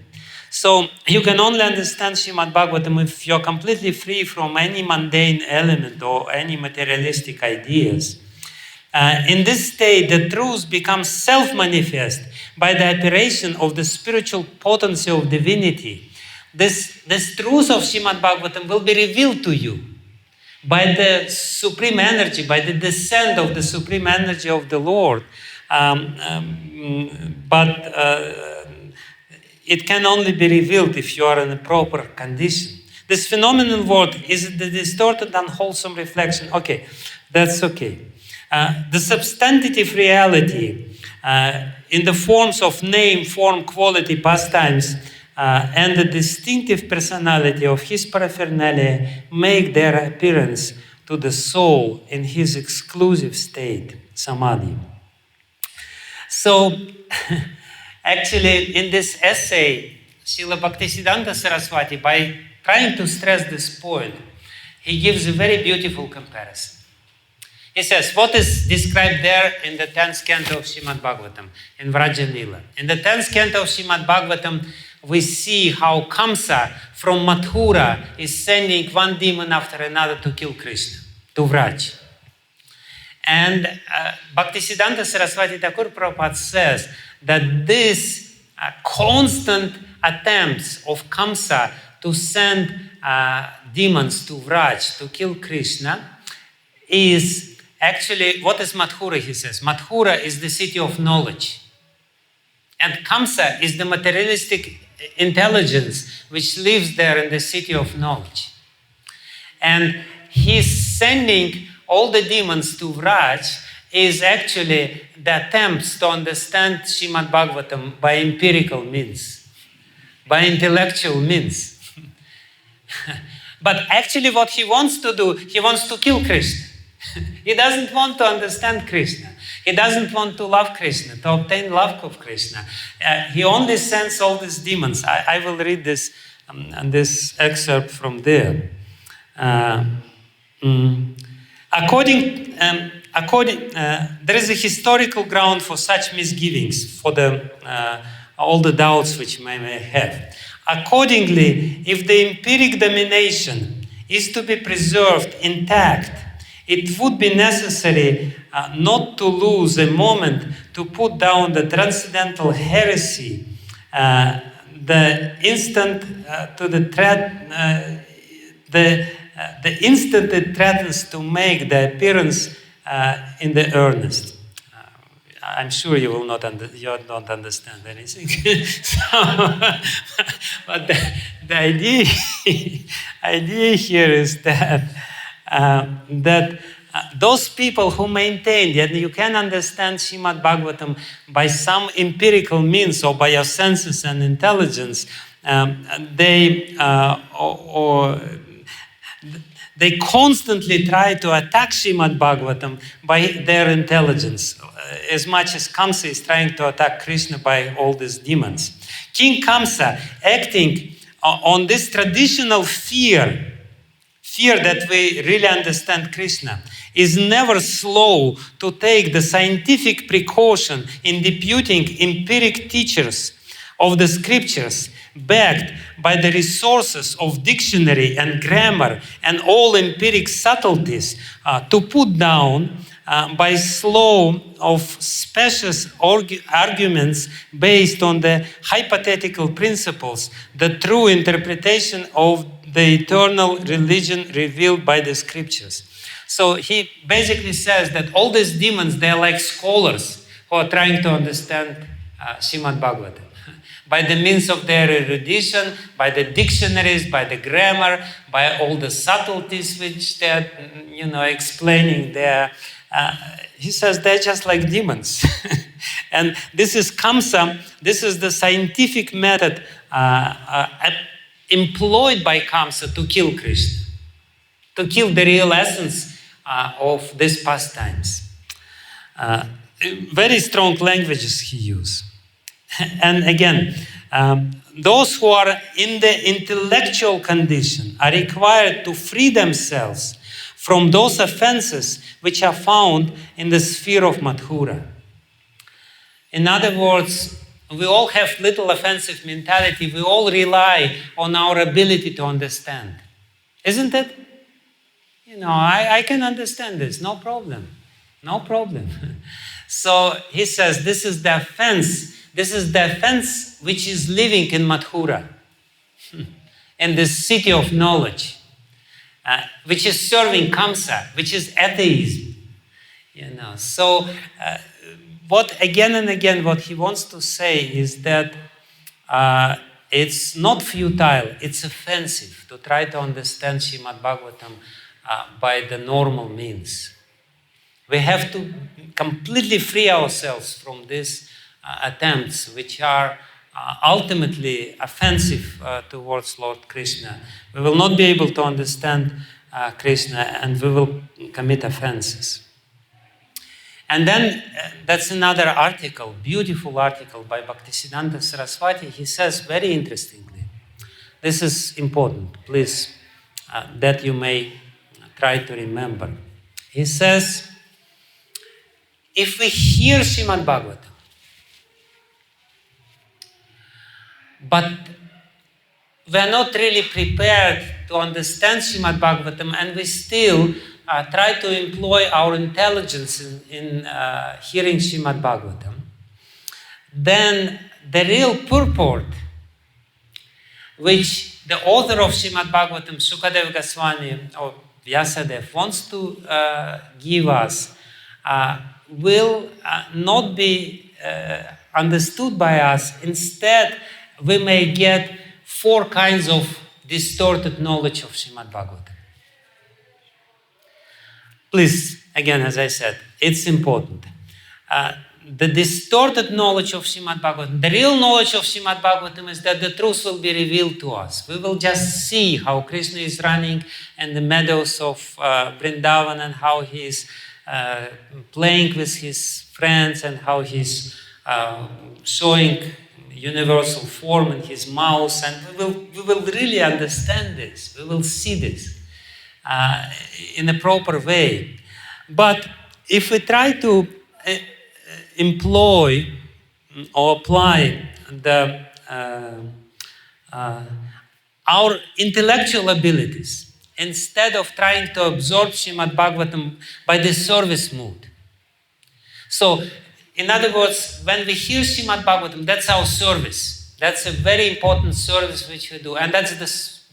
So you can only understand Śrīmad-Bhāgavatam if you're completely free from any mundane element or any materialistic ideas. In this state, the truth becomes self-manifest by the operation of the spiritual potency of divinity. This truth of Śrīmad-Bhāgavatam will be revealed to you by the supreme energy, by the descent of the supreme energy of the Lord. But it can only be revealed if you are in a proper condition. This phenomenal word is the distorted, unwholesome reflection. Okay, that's okay. The substantive reality in the forms of name, form, quality, pastimes, and the distinctive personality of his paraphernalia make their appearance to the soul in his exclusive state, samadhi. So, actually, in this essay, Srila Bhaktisiddhanta Saraswati, by trying to stress this point, he gives a very beautiful comparison. He says, what is described there in the 10th canto of Śrīmad-Bhāgavatam, in Vraja-līlā? In the 10th canto of Śrīmad-Bhāgavatam, we see how Kamsa from Mathura is sending one demon after another to kill Krishna, to Vraj. And Bhaktisiddhanta Saraswati Thakur Prabhupada says that this constant attempts of Kamsa to send demons to Vraj to kill Krishna is actually, what is Mathura, he says? Mathura is the city of knowledge. And Kamsa is the materialistic intelligence which lives there in the city of knowledge. And he's sending all the demons to Vraj is actually the attempts to understand Śrīmad-Bhāgavatam by empirical means, by intellectual means. But actually what he wants to do, he wants to kill Krishna. He doesn't want to understand Krishna. He doesn't want to love Krishna, to obtain love of Krishna. He only sends all these demons. I will read this excerpt from there. There is a historical ground for such misgivings, for all the doubts which may have. Accordingly, if the empiric domination is to be preserved intact, it would be necessary not to lose a moment to put down the transcendental heresy the instant it threatens to make the appearance in the earnest. I'm sure you will you don't understand anything. But the idea here is that those people who maintain that you can understand Śrīmad-Bhāgavatam by some empirical means or by your senses and intelligence, they constantly try to attack Śrīmad-Bhāgavatam by their intelligence, as much as Kamsa is trying to attack Krishna by all these demons. King Kamsa, acting on this traditional fear that we really understand Krishna, is never slow to take the scientific precaution in deputing empiric teachers of the scriptures, backed by the resources of dictionary and grammar and all empiric subtleties, to put down by slow of specious arguments based on the hypothetical principles, the true interpretation of the eternal religion revealed by the scriptures. So he basically says that all these demons, they're like scholars who are trying to understand Śrīmad-Bhāgavatam. By the means of their erudition, by the dictionaries, by the grammar, by all the subtleties which they're, explaining there. He says they're just like demons. And this is kamsa, this is the scientific method employed by kamsa to kill Krishna, to kill the real essence of these pastimes. Very strong languages he used. And again, those who are in the intellectual condition are required to free themselves from those offenses which are found in the sphere of Madhura. In other words, we all have little offensive mentality. We all rely on our ability to understand. Isn't it? You know, I can understand this, no problem. No problem. So he says this is the offense. This is the offense which is living in Madhura, in this city of knowledge, which is serving kamsa, which is atheism. You know, so what again and again what he wants to say is that it's not futile, it's offensive to try to understand Śrīmad-Bhāgavatam by the normal means. We have to completely free ourselves from these attempts which are ultimately offensive towards Lord Krishna. We will not be able to understand Krishna and we will commit offenses. And then that's another article, beautiful article by Bhaktisiddhanta Saraswati. He says very interestingly, this is important, please, that you may try to remember. He says, if we hear Śrīmad-Bhāgavatam, but we are not really prepared to understand Śrīmad-Bhāgavatam and we still try to employ our intelligence in hearing Śrīmad-Bhāgavatam, then the real purport which the author of Śrīmad-Bhāgavatam, Sukadeva Goswami or Vyasadeva, wants to give us will not be understood by us. Instead, we may get 4 kinds of distorted knowledge of Śrīmad-Bhāgavatam. Please, again, as I said, it's important. The distorted knowledge of Śrīmad-Bhāgavatam, the real knowledge of Śrīmad-Bhāgavatam is that the truth will be revealed to us. We will just see how Krishna is running in the meadows of Vrindavan and how he is playing with his friends and how he's showing universal form in his mouth, and we will really understand this. We will see this in a proper way. But if we try to employ or apply our intellectual abilities instead of trying to absorb Śrīmad-Bhāgavatam by the service mood. So, in other words, when we hear Śrīmad-Bhāgavatam, that's our service. That's a very important service which we do. And that's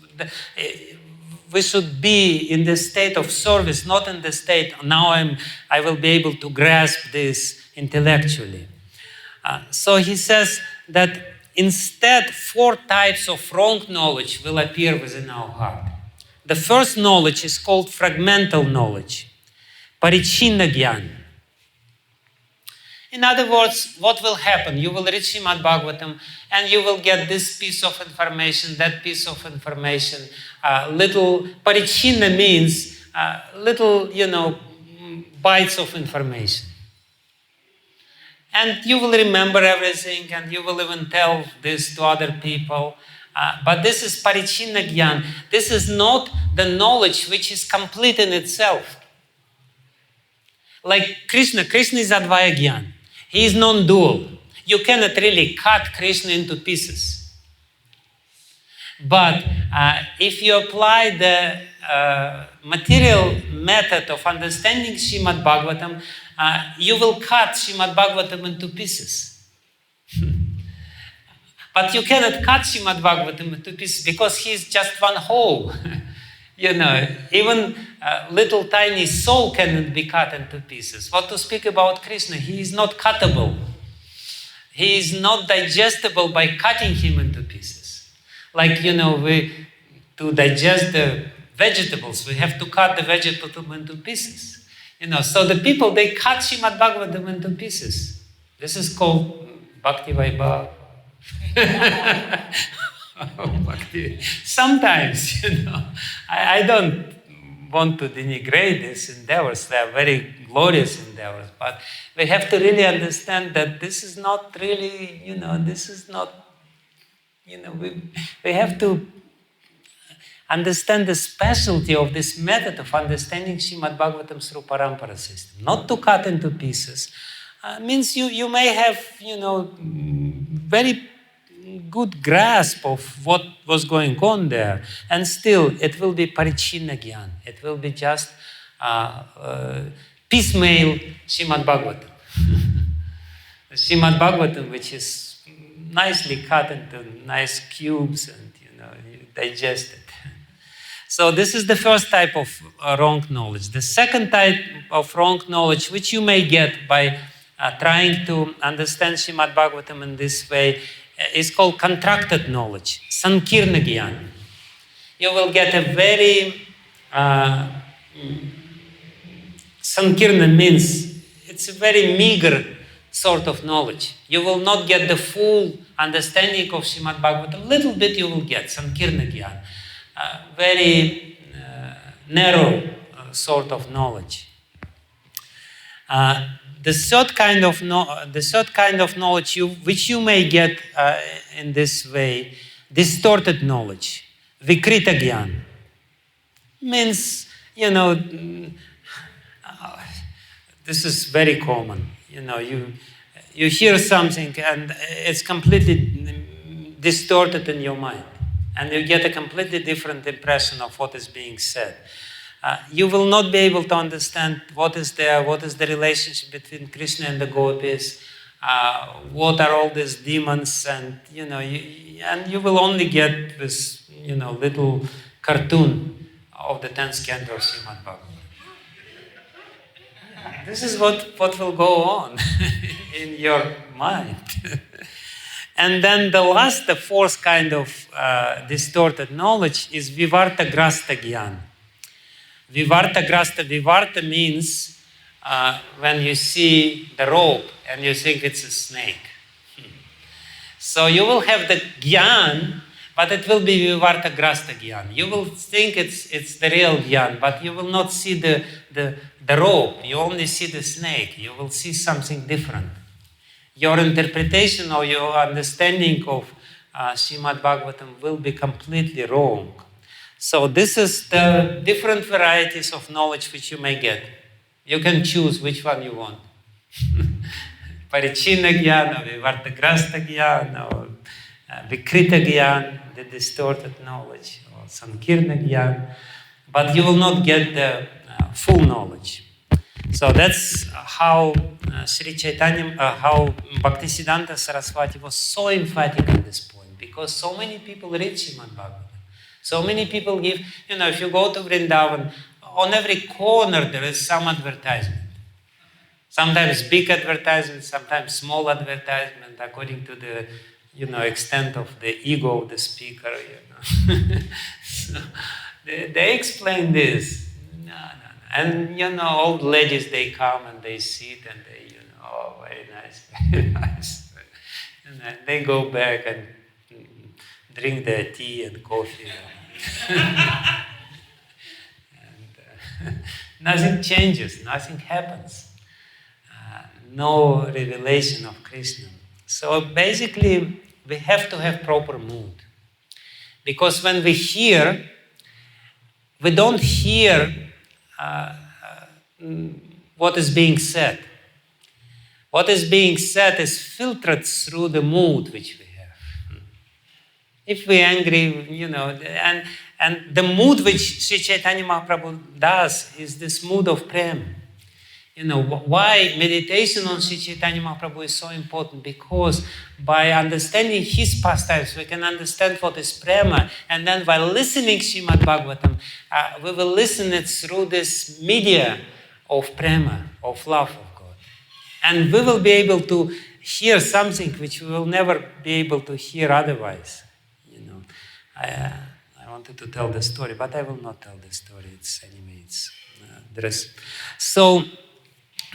we should be in the state of service, not in the state, now I will be able to grasp this intellectually. So he says that instead 4 types of wrong knowledge will appear within our heart. The first knowledge is called fragmental knowledge, parichinna jnana. In other words, what will happen? You will read Śrīmad-Bhāgavatam and you will get this piece of information, that piece of information. Little parichinna means little, bites of information. And you will remember everything and you will even tell this to other people. But this is parichinna jnana. This is not the knowledge which is complete in itself. Like Krishna is advaya jnana. He is non-dual. You cannot really cut Krishna into pieces. But if you apply the material method of understanding Śrīmad-Bhāgavatam, you will cut Śrīmad-Bhāgavatam into pieces. But you cannot cut Śrīmad-Bhāgavatam into pieces because he is just one whole. Even little tiny soul cannot be cut into pieces. What to speak about Krishna? He is not cuttable. He is not digestible by cutting him into pieces. Like, to digest the vegetables, we have to cut the vegetable into pieces. So the people, they cut Śrīmad-Bhāgavatam into pieces. This is called Bhakti Vaibhava. Sometimes, I don't want to denigrate these endeavors. They are very glorious endeavors, but we have to really understand that this is not really, this is not, we have to understand the specialty of this method of understanding Śrīmad-Bhāgavatam through parampara system. Not to cut into pieces. Means you may have, very good grasp of what was going on there, and still it will be parichina gyan. It will be just piecemeal Śrīmad-Bhāgavatam. The Śrīmad-Bhāgavatam, which is nicely cut into nice cubes and you digest it. So this is the first type of wrong knowledge. The second type of wrong knowledge, which you may get by trying to understand Śrīmad-Bhāgavatam in this way, is called contracted knowledge, sankirna gyan. You will get a very sankirna means it's a very meager sort of knowledge. You will not get the full understanding of Śrīmad-Bhāgavatam. Little bit you will get sankirna gyan, very narrow sort of knowledge. The third kind of knowledge which you may get in this way, distorted knowledge, vikrita gyan, means this is very common. You hear something and it's completely distorted in your mind, and you get a completely different impression of what is being said. You will not be able to understand what is the relationship between Krishna and the gopis, what are all these demons, and you will only get this little cartoon of the 10th canto of Śrīmad-Bhāgavatam. This is what will go on in your mind. And then the fourth kind of distorted knowledge is vivarta-grasta gyan. Vivarta means when you see the rope and you think it's a snake. So you will have the gyan, but it will be vivarta-grasta gyan. You will think it's the real gyan, but you will not see the rope. You only see the snake. You will see something different. Your interpretation or your understanding of Śrīmad-Bhāgavatam will be completely wrong. So this is the different varieties of knowledge which you may get. You can choose which one you want. Parichina gyan, or vivarta-grasta gyan, or vikrita gyan, the distorted knowledge, or sankirna gyan. But you will not get the full knowledge. So that's how Sri Chaitanya, how Bhaktisiddhanta Saraswati was so emphatic on this point, because so many people read Śrīmad-Bhāgavatam. So many people give, if you go to Vrindavan, on every corner there is some advertisement. Sometimes big advertisement, sometimes small advertisement, according to the, extent of the ego of the speaker, So they explain this. No. And, old ladies, they come and they sit and they, oh, very nice, very nice. And then they go back and drink their tea and coffee. And nothing changes, nothing happens. No revelation of Krishna. So basically, we have to have proper mood. Because when we hear, we don't hear what is being said. What is being said is filtered through the mood which we have. If we're angry, and the mood which Sri Caitanya Mahāprabhu does is this mood of prema. Why meditation on Sri Caitanya Mahāprabhu is so important? Because by understanding his pastimes, we can understand what is prema, and then while listening Śrīmad-Bhāgavatam, we will listen it through this media of prema, of love of God. And we will be able to hear something which we will never be able to hear otherwise. I wanted to tell the story, but I will not tell the story. So,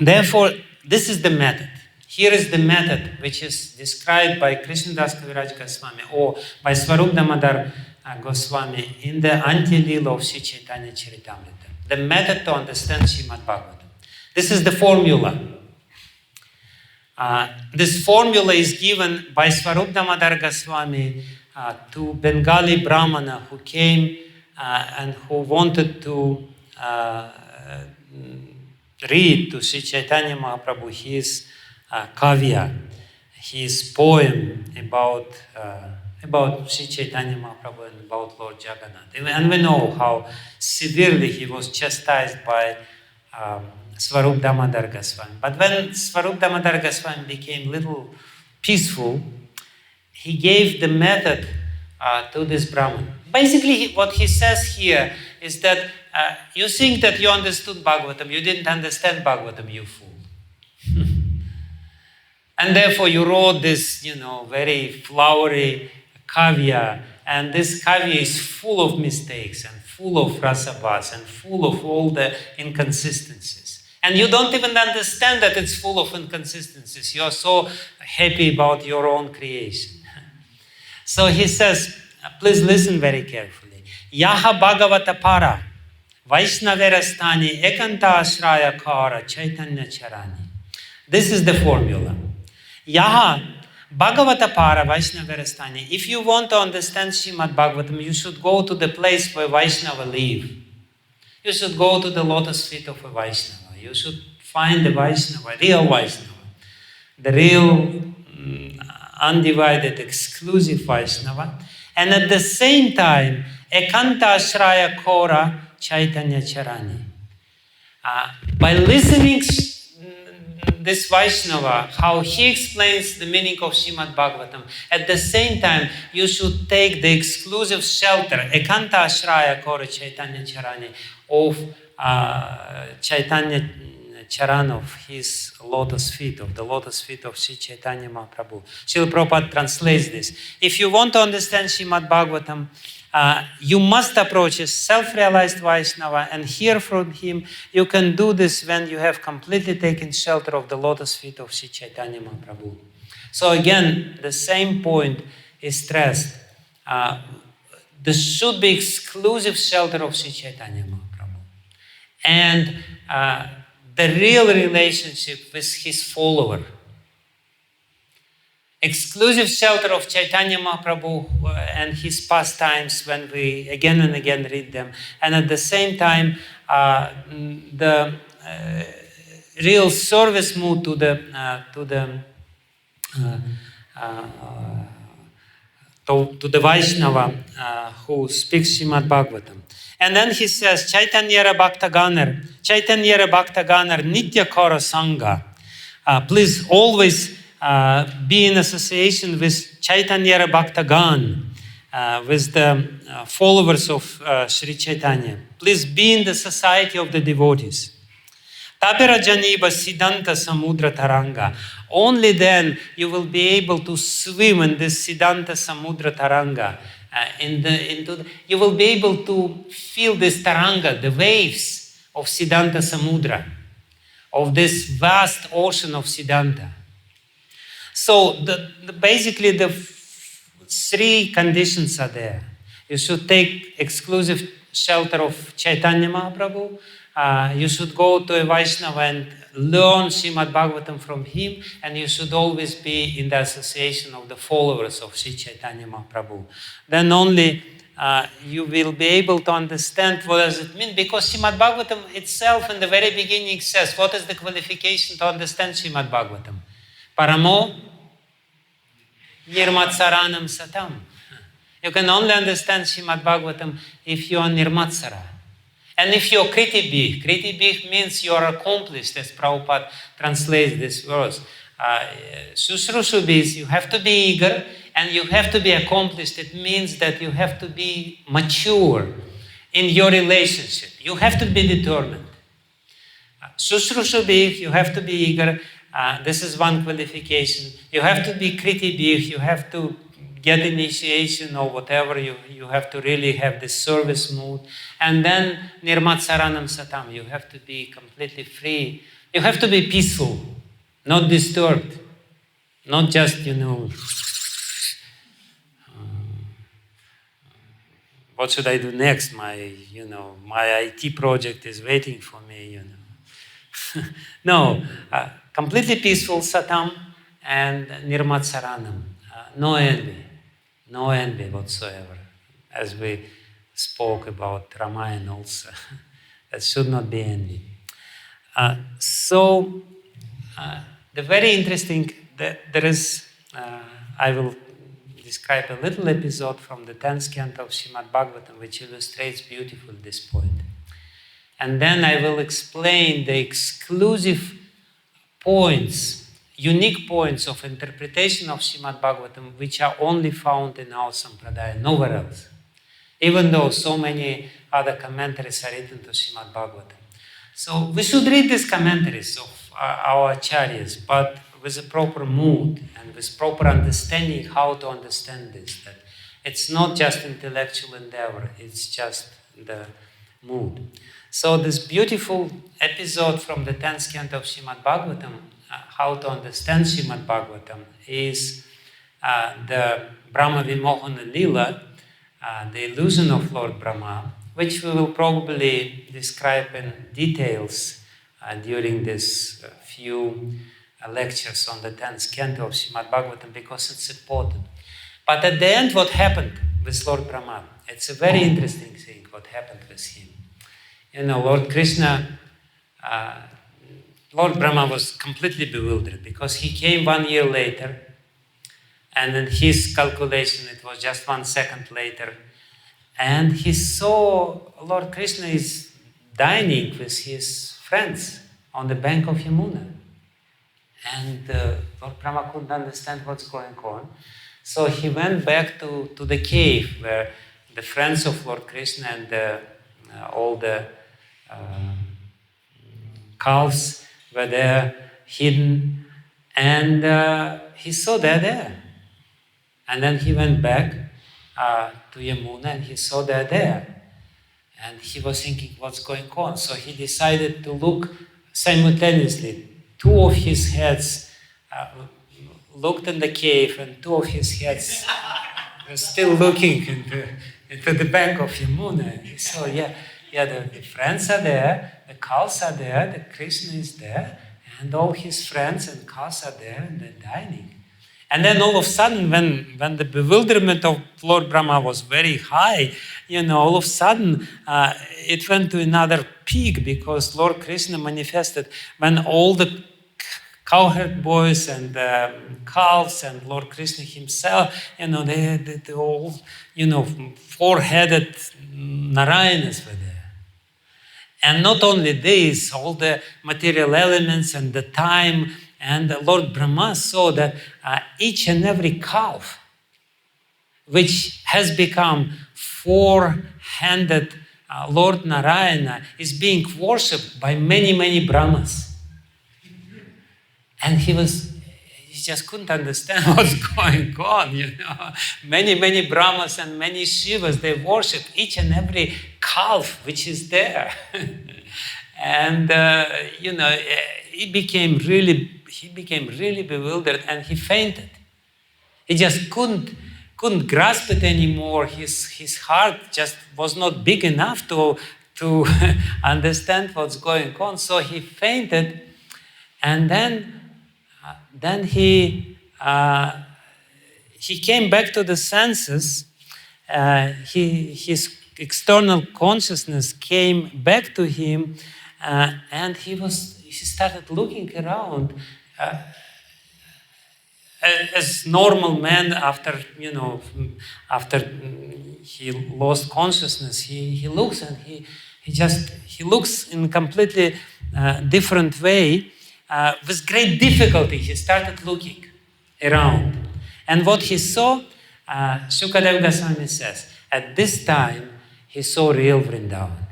therefore, this is the method. Here is the method which is described by Krishnadas Kaviraj Goswami or by Swarup Damodar Goswami in the Anti-Līlā of Sri Chaitanya Charitamrita. The method to understand Śrīmad-Bhāgavatam. This is the formula. This formula is given by Swarup Damodar Goswami to Bengali Brahmana who came and who wanted to read to Sri Chaitanya Mahāprabhu his kavya, his poem about Sri Chaitanya Mahāprabhu and about Lord Jagannath. And we know how severely he was chastised by Swarup Damodar Goswami. But when Swarup Damodar Goswami became little peaceful, he gave the method to this Brahman. Basically, what he says here is that you think that you understood Bhagavatam, you didn't understand Bhagavatam, you fool. And therefore you wrote this, very flowery kavya, and this kavya is full of mistakes and full of rasa-bhas and full of all the inconsistencies. And you don't even understand that it's full of inconsistencies. You are so happy about your own creation. So he says, please listen very carefully. Yaha Bhagavata para, Vaishnaverastani, ekanta ashraya kara, Caitanya charani. This is the formula. Yaha Bhagavata para, Vaishnaverastani. If you want to understand Śrīmad-Bhāgavatam, you should go to the place where Vaishnava live. You should go to the lotus feet of a Vaishnava. You should find the Vaishnava, real Vaishnava. The real undivided, exclusive Vaishnava. And at the same time, ekanta ashraya kora Caitanya charani. By listening this Vaishnava, how he explains the meaning of Śrīmad-Bhāgavatam, at the same time, you should take the exclusive shelter, ekanta ashraya kora Caitanya charani, of Caitanya charan, of his lotus feet, of the lotus feet of Sri Chaitanya Mahāprabhu. Srila Prabhupada translates this. If you want to understand Śrīmad-Bhāgavatam, you must approach a self-realized Vaishnava and hear from him. You can do this when you have completely taken shelter of the lotus feet of Sri Chaitanya Mahāprabhu. So again, the same point is stressed. There should be exclusive shelter of Sri Chaitanya Mahāprabhu. And the real relationship with his follower. Exclusive shelter of Caitanya Mahāprabhu and his pastimes when we again and again read them. And at the same time, the real service mood to the Vaishnava who speaks Śrīmad-Bhāgavatam. And then he says, Chaitanya Bhakta Ganar, Nitya Kara Sangha. Please always be in association with Chaitanya Bhakta Gan, with the followers of Sri Chaitanya. Please be in the society of the devotees. Tapera Janiba Siddhanta Samudra Taranga. Only then you will be able to swim in this Siddhanta Samudra Taranga. You will be able to feel this taranga, the waves of Siddhanta Samudra, of this vast ocean of Siddhanta. So basically the three conditions are there. You should take exclusive shelter of Caitanya Mahāprabhu. You should go to a Vaishnava and learn Śrīmad-Bhāgavatam from him, and you should always be in the association of the followers of Sri Chaitanya Mahāprabhu. Then only you will be able to understand what does it mean, because Śrīmad-Bhāgavatam itself in the very beginning says, what is the qualification to understand Śrīmad-Bhāgavatam? Paramo nirmatsaranam satam. You can only understand Śrīmad-Bhāgavatam if you are nirmatsara. And if you're Kriti means you are accomplished, as Prabhupada translates this verse. Shushrushu, you have to be eager and you have to be accomplished. It means that you have to be mature in your relationship. You have to be determined. Shushrushu, you have to be eager. This is one qualification. You have to be Kriti, you have to get initiation or whatever, you have to really have this service mood. And then nirmatsaranam satam, you have to be completely free. You have to be peaceful, not disturbed, not just, what should I do next? My IT project is waiting for me, No, completely peaceful satam and nirmatsaranam. No envy whatsoever. As we spoke about Ramayana also, that should not be envy. The very interesting, there is, I will describe a little episode from the 10th canto of Śrīmad-Bhāgavatam, which illustrates beautifully this point. And then I will explain the exclusive points, unique points of interpretation of Śrīmad-Bhāgavatam, which are only found in our sampradaya, nowhere else. Even though so many other commentaries are written to Śrīmad-Bhāgavatam. So we should read these commentaries of our acharyas, but with a proper mood and with proper understanding how to understand this. That it's not just intellectual endeavor, it's just the mood. So this beautiful episode from the 10th canto of Śrīmad-Bhāgavatam, how to understand Śrīmad-Bhāgavatam, is the Brahma Vimohana Līlā, the illusion of Lord Brahma, which we will probably describe in details during this few lectures on the 10th canto of Śrīmad-Bhāgavatam, because it's important. But at the end, what happened with Lord Brahma? It's a very interesting thing, what happened with him. Lord Krishna, Lord Brahma was completely bewildered, because he came 1 year later, and in his calculation, it was just 1 second later, and he saw Lord Krishna is dining with his friends on the bank of Yamuna. And Lord Brahma couldn't understand what's going on. So he went back to the cave where the friends of Lord Krishna and all the calves were there hidden. And he saw they're there. And then he went back to Yamuna and he saw they're there. And he was thinking, what's going on? So he decided to look simultaneously. 2 of his heads looked in the cave, and 2 of his heads were still looking into the bank of Yamuna. And he saw, the friends are there, the cows are there, the Krishna is there, and all his friends and cows are there, and they're dining. And then all of a sudden, when the bewilderment of Lord Brahma was very high, all of a sudden it went to another peak, because Lord Krishna manifested when all the cowherd boys and calves and Lord Krishna himself, they all, 4-headed Narayanas were there. And not only this, all the material elements and the time. And Lord Brahma saw that each and every calf, which has become 4-handed Lord Narayana, is being worshipped by many, many Brahmas. And he just couldn't understand what's going on, Many, many Brahmas and many Shivas, they worship each and every calf which is there. And, he became really bewildered, and he fainted. He just couldn't grasp it anymore. His heart just was not big enough to understand what's going on. So he fainted, and then he came back to the senses. His external consciousness came back to him, and he started looking around as normal man after he lost consciousness. He looks, and he looks in a completely different way. With great difficulty, he started looking around. And what he saw, Shukadeva Goswami says, at this time, he saw real Vrindavan.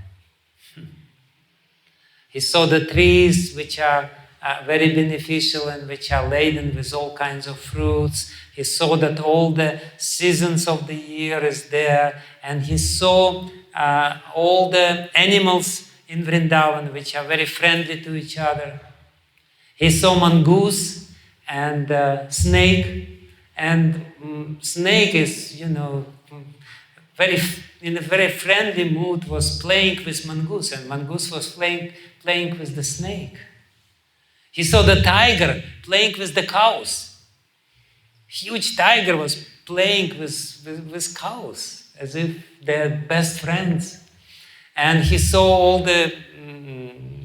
He saw the trees which are very beneficial and which are laden with all kinds of fruits. He saw that all the seasons of the year is there, and he saw all the animals in Vrindavan which are very friendly to each other. He saw mongoose and snake, and snake is, very in a very friendly mood, was playing with mongoose, and mongoose was playing with the snake. He saw the tiger playing with the cows. Huge tiger was playing with cows as if they're best friends. And he saw all the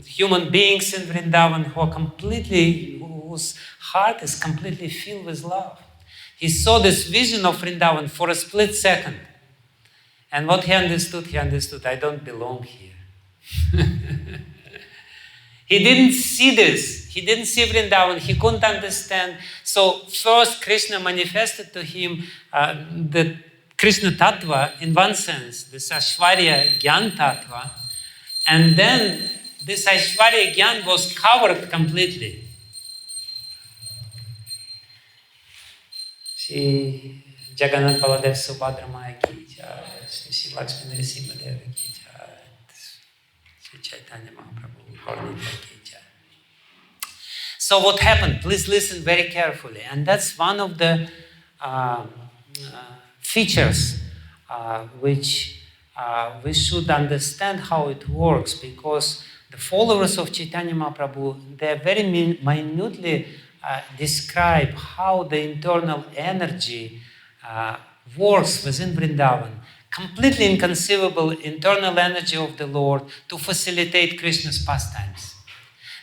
human beings in Vrindavan whose heart is completely filled with love. He saw this vision of Vrindavan for a split second. And what he understood, I don't belong here. He didn't see this. He didn't see Vrindavan. He couldn't understand. So first Krishna manifested to him the kṛṣṇa-tattva in one sense, this Aishwarya Gyan Tattva. And then this Aishwarya Gyan was covered completely. Shri Jagannath Baladev Subhadra Maya ki jai, Shri Lakshmi Narasimha ki jai, Shri Caitanya Mahāprabhu. So what happened? Please listen very carefully. And that's one of the features which we should understand how it works, because the followers of Caitanya Mahāprabhu, they very minutely describe how the internal energy works within Vrindavan. Completely inconceivable internal energy of the Lord to facilitate Krishna's pastimes.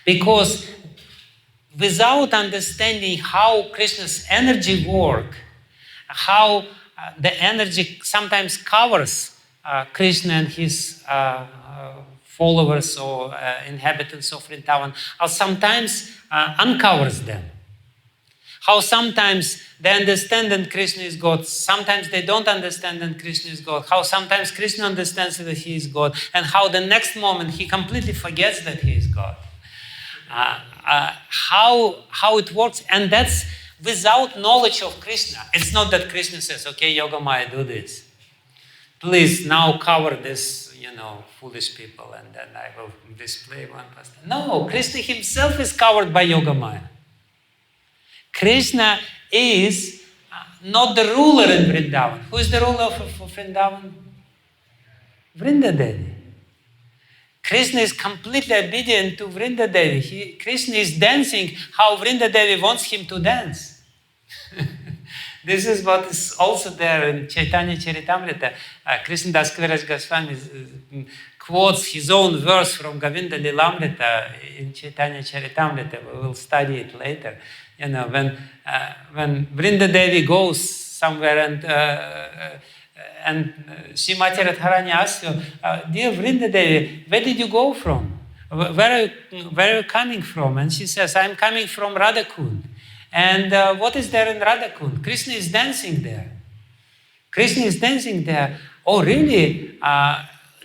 Because without understanding how Krishna's energy works, how the energy sometimes covers Krishna and his followers or inhabitants of Vrindavan, or sometimes uncovers them. How sometimes they understand that Krishna is God, sometimes they don't understand that Krishna is God, how sometimes Krishna understands that he is God, and how the next moment he completely forgets that he is God. How it works, and that's without knowledge of Krishna. It's not that Krishna says, okay, Yogamaya, do this. Please now cover this, foolish people, and then I will display one pastime. No, Krishna himself is covered by Yogamaya. Krishna is not the ruler in Vrindavan. Who is the ruler of Vrindavan? Vrindadevi. Krishna is completely obedient to Vrindadevi. Krishna is dancing how Vrindadevi wants him to dance. This is what is also there in Caitanya Charitamrita. Krishnadas Kaviraj Goswami quotes his own verse from Govinda Līlā-amrita in Caitanya Charitamrita. We will study it later. When Vrindadevi goes somewhere and Srimati Radharani asks you, dear Vrindadevi, where did you go from? Where are you coming from? And she says, I'm coming from Radhakund. And what is there in Radhakund? Krishna is dancing there. Krishna is dancing there. Oh, really?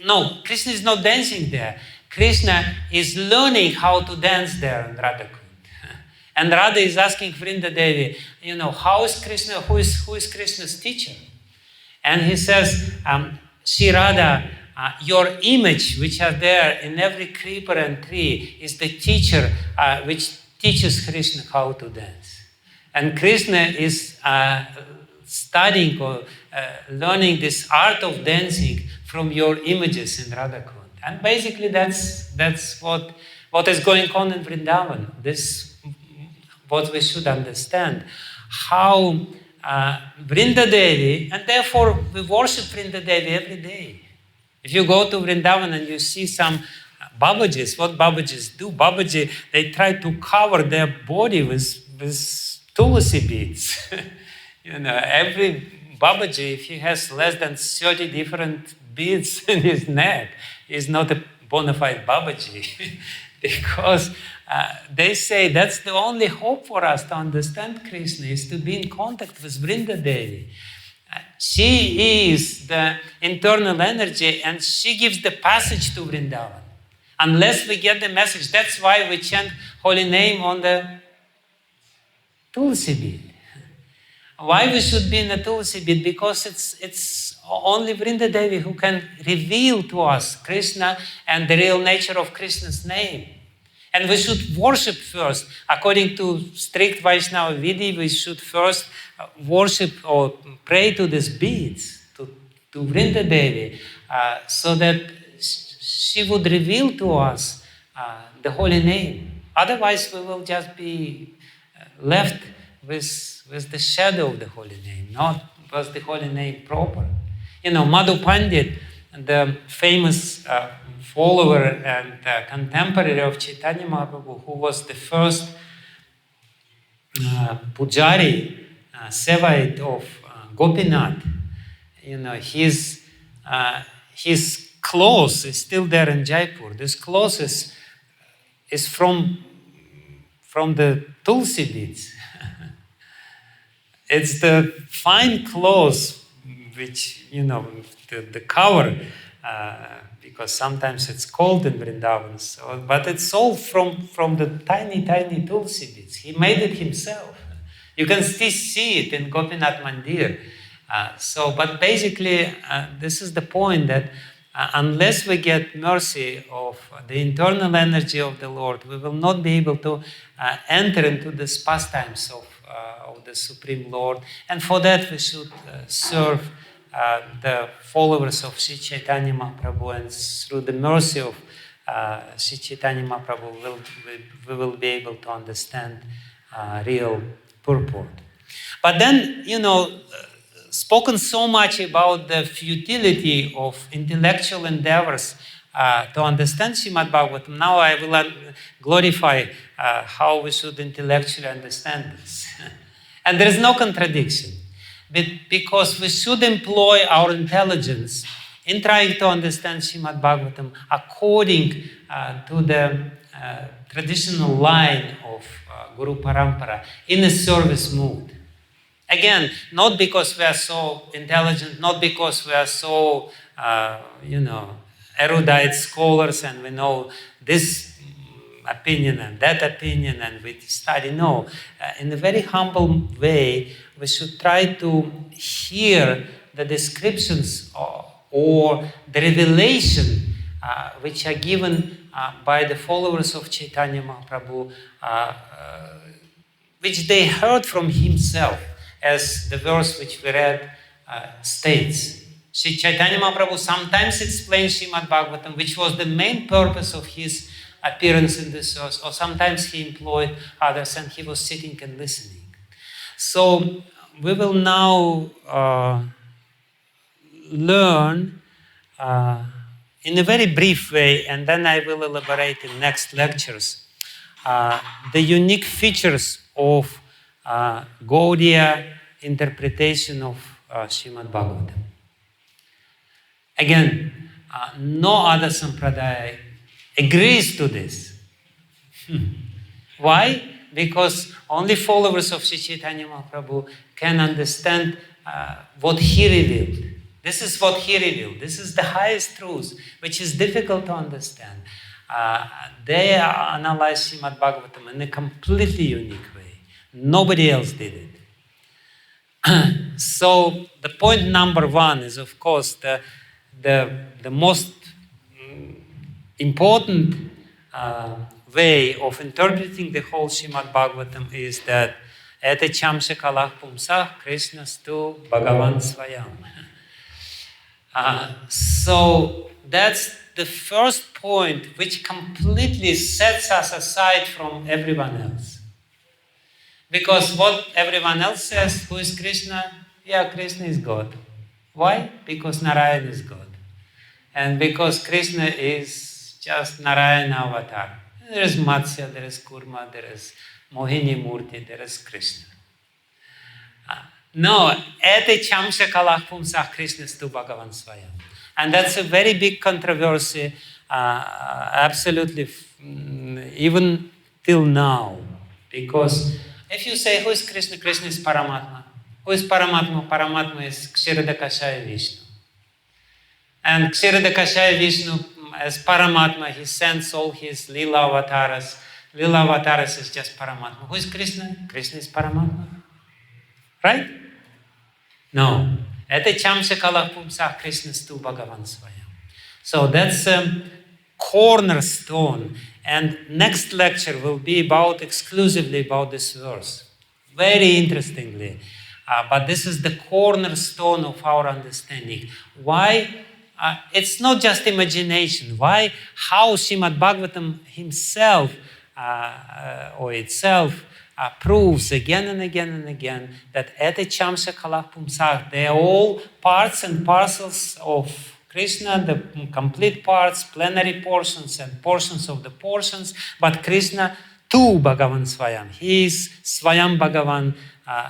No, Krishna is not dancing there. Krishna is learning how to dance there in Radhakund. And Radha is asking Vrindadevi, how is Krishna, who is Krishna's teacher? And he says, Shri Radha, your image, which are there in every creeper and tree, is the teacher which teaches Krishna how to dance. And Krishna is studying or learning this art of dancing from your images in Radhakund. And basically that's what is going on in Vrindavan. This what we should understand. How Vrindadevi, and therefore we worship Vrindadevi every day. If you go to Vrindavan and you see some Babajis, what Babajis do? Babaji, they try to cover their body with tulsi beads. Every Babaji, if he has less than 30 different beads in his neck, is not a bona fide Babaji. Because they say that's the only hope for us to understand Krishna, is to be in contact with Vrindadevi. She is the internal energy, and she gives the passage to Vrindavan. Unless we get the message. That's why we chant holy name on the Tulsi bead. Why we should be in the Tulsi bead? Because it's only Vrinda Devi who can reveal to us Krishna and the real nature of Krishna's name. And we should worship first. According to strict Vaishnava Vidhi, we should first worship or pray to these beads, to Vrinda Devi, so that she would reveal to us the holy name. Otherwise, we will just be left with the shadow of the holy name, not with the holy name proper. Madhu Pandit, the famous follower and contemporary of Caitanya Mahāprabhu, who was the first pujari, sevait of Gopinath, his clothes is still there in Jaipur. This clothes is from the Tulsi beads. It's the fine clothes which, the cover, because sometimes it's cold in Vrindavan, but it's all from the tiny, tiny Tulsi beads. He made it himself. You can still see it in Gopinath Mandir. But basically, this is the point that unless we get mercy of the internal energy of the Lord, we will not be able to enter into these pastimes of the Supreme Lord. And for that we should serve the followers of Sri Caitanya Mahāprabhu, and through the mercy of Sri Caitanya Mahāprabhu we will be able to understand real purport. But then, spoken so much about the futility of intellectual endeavors to understand Śrīmad-Bhāgavatam. Now I will glorify how we should intellectually understand this. And there is no contradiction, because we should employ our intelligence in trying to understand Śrīmad-Bhāgavatam according to the traditional line of Guru Parampara, in a service mood. Again, not because we are so intelligent, not because we are so, erudite scholars and we know this opinion and that opinion and we study. No, in a very humble way, we should try to hear the descriptions or the revelation which are given by the followers of Caitanya Mahāprabhu, which they heard from himself, as the verse which we read states. Sri Caitanya Mahāprabhu sometimes explains Śrīmad-Bhāgavatam, which was the main purpose of his appearance in this earth, or sometimes he employed others and he was sitting and listening. So we will now learn in a very brief way, and then I will elaborate in next lectures, the unique features of Gaudiya interpretation of Śrīmad-Bhāgavatam. Again, no other sampradaya agrees to this. Why? Because only followers of Sri Caitanya Mahāprabhu can understand what he revealed. This is what he revealed. This is the highest truth, which is difficult to understand. They analyzed Śrīmad-Bhāgavatam in a completely unique way. Nobody else did it. So the point number one is, of course, the most important way of interpreting the whole Śrīmad-Bhāgavatam is that ete chamsha kalah pumsah kṛṣṇa-tu Bhagavan svayam. So that's the first point which completely sets us aside from everyone else. Because what everyone else says, who is Krishna? Yeah, Krishna is God. Why? Because Narayana is God. And because Krishna is just Narayana avatar. There is Madhya, there is Kurma, there is Mohini Murti, there is Krishna. No, ete chamsha kalah pumsah kṛṣṇa-tu Bhagavan svayam. And that's a very big controversy, absolutely, even till now. Because if you say, who is Krishna? Krishna is Paramatma. Who is Paramatma? Paramatma is Kshirodakashaya Vishnu. And Kshirodakashaya Vishnu as Paramatma, he sends all his līlā-avataras. Līlā-avataras is just Paramatma. Who is Krishna? Krishna is Paramatma. Right? No. Это чамша калах пумсах Krishna-stu Bhagavan Swayam. So that's a cornerstone. And next lecture will be exclusively about this verse. Very interestingly. But this is the cornerstone of our understanding. Why? It's not just imagination. Why? How Śrīmad-Bhāgavatam himself or itself proves again and again and again that ete chamsha kalach pumsach, they are all parts and parcels of Krishna, the complete parts, plenary portions and portions of the portions, but Krishna tu Bhagavan Swayam. He is Swayam Bhagavan.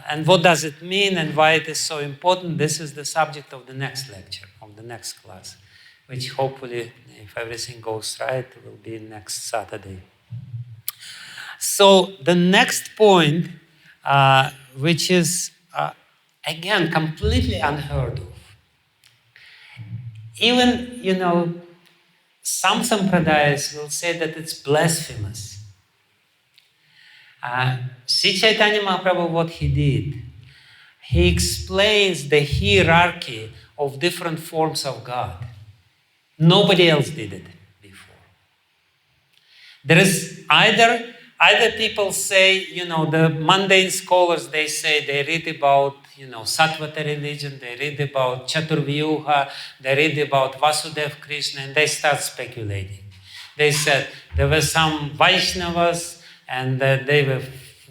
And what does it mean and why it is so important? This is the subject of the next lecture, of the next class, which hopefully, if everything goes right, will be next Saturday. So the next point, which is, again, completely unheard of. Even, some sampradayas will say that it's blasphemous. Sri Caitanya Mahāprabhu, what he did, he explains the hierarchy of different forms of God. Nobody else did it before. There is either people say, the mundane scholars, they say they read about, Sattvata religion, they read about Chaturvyuha, they read about Vasudeva Krishna, and they start speculating. They said there were some Vaishnavas, and they were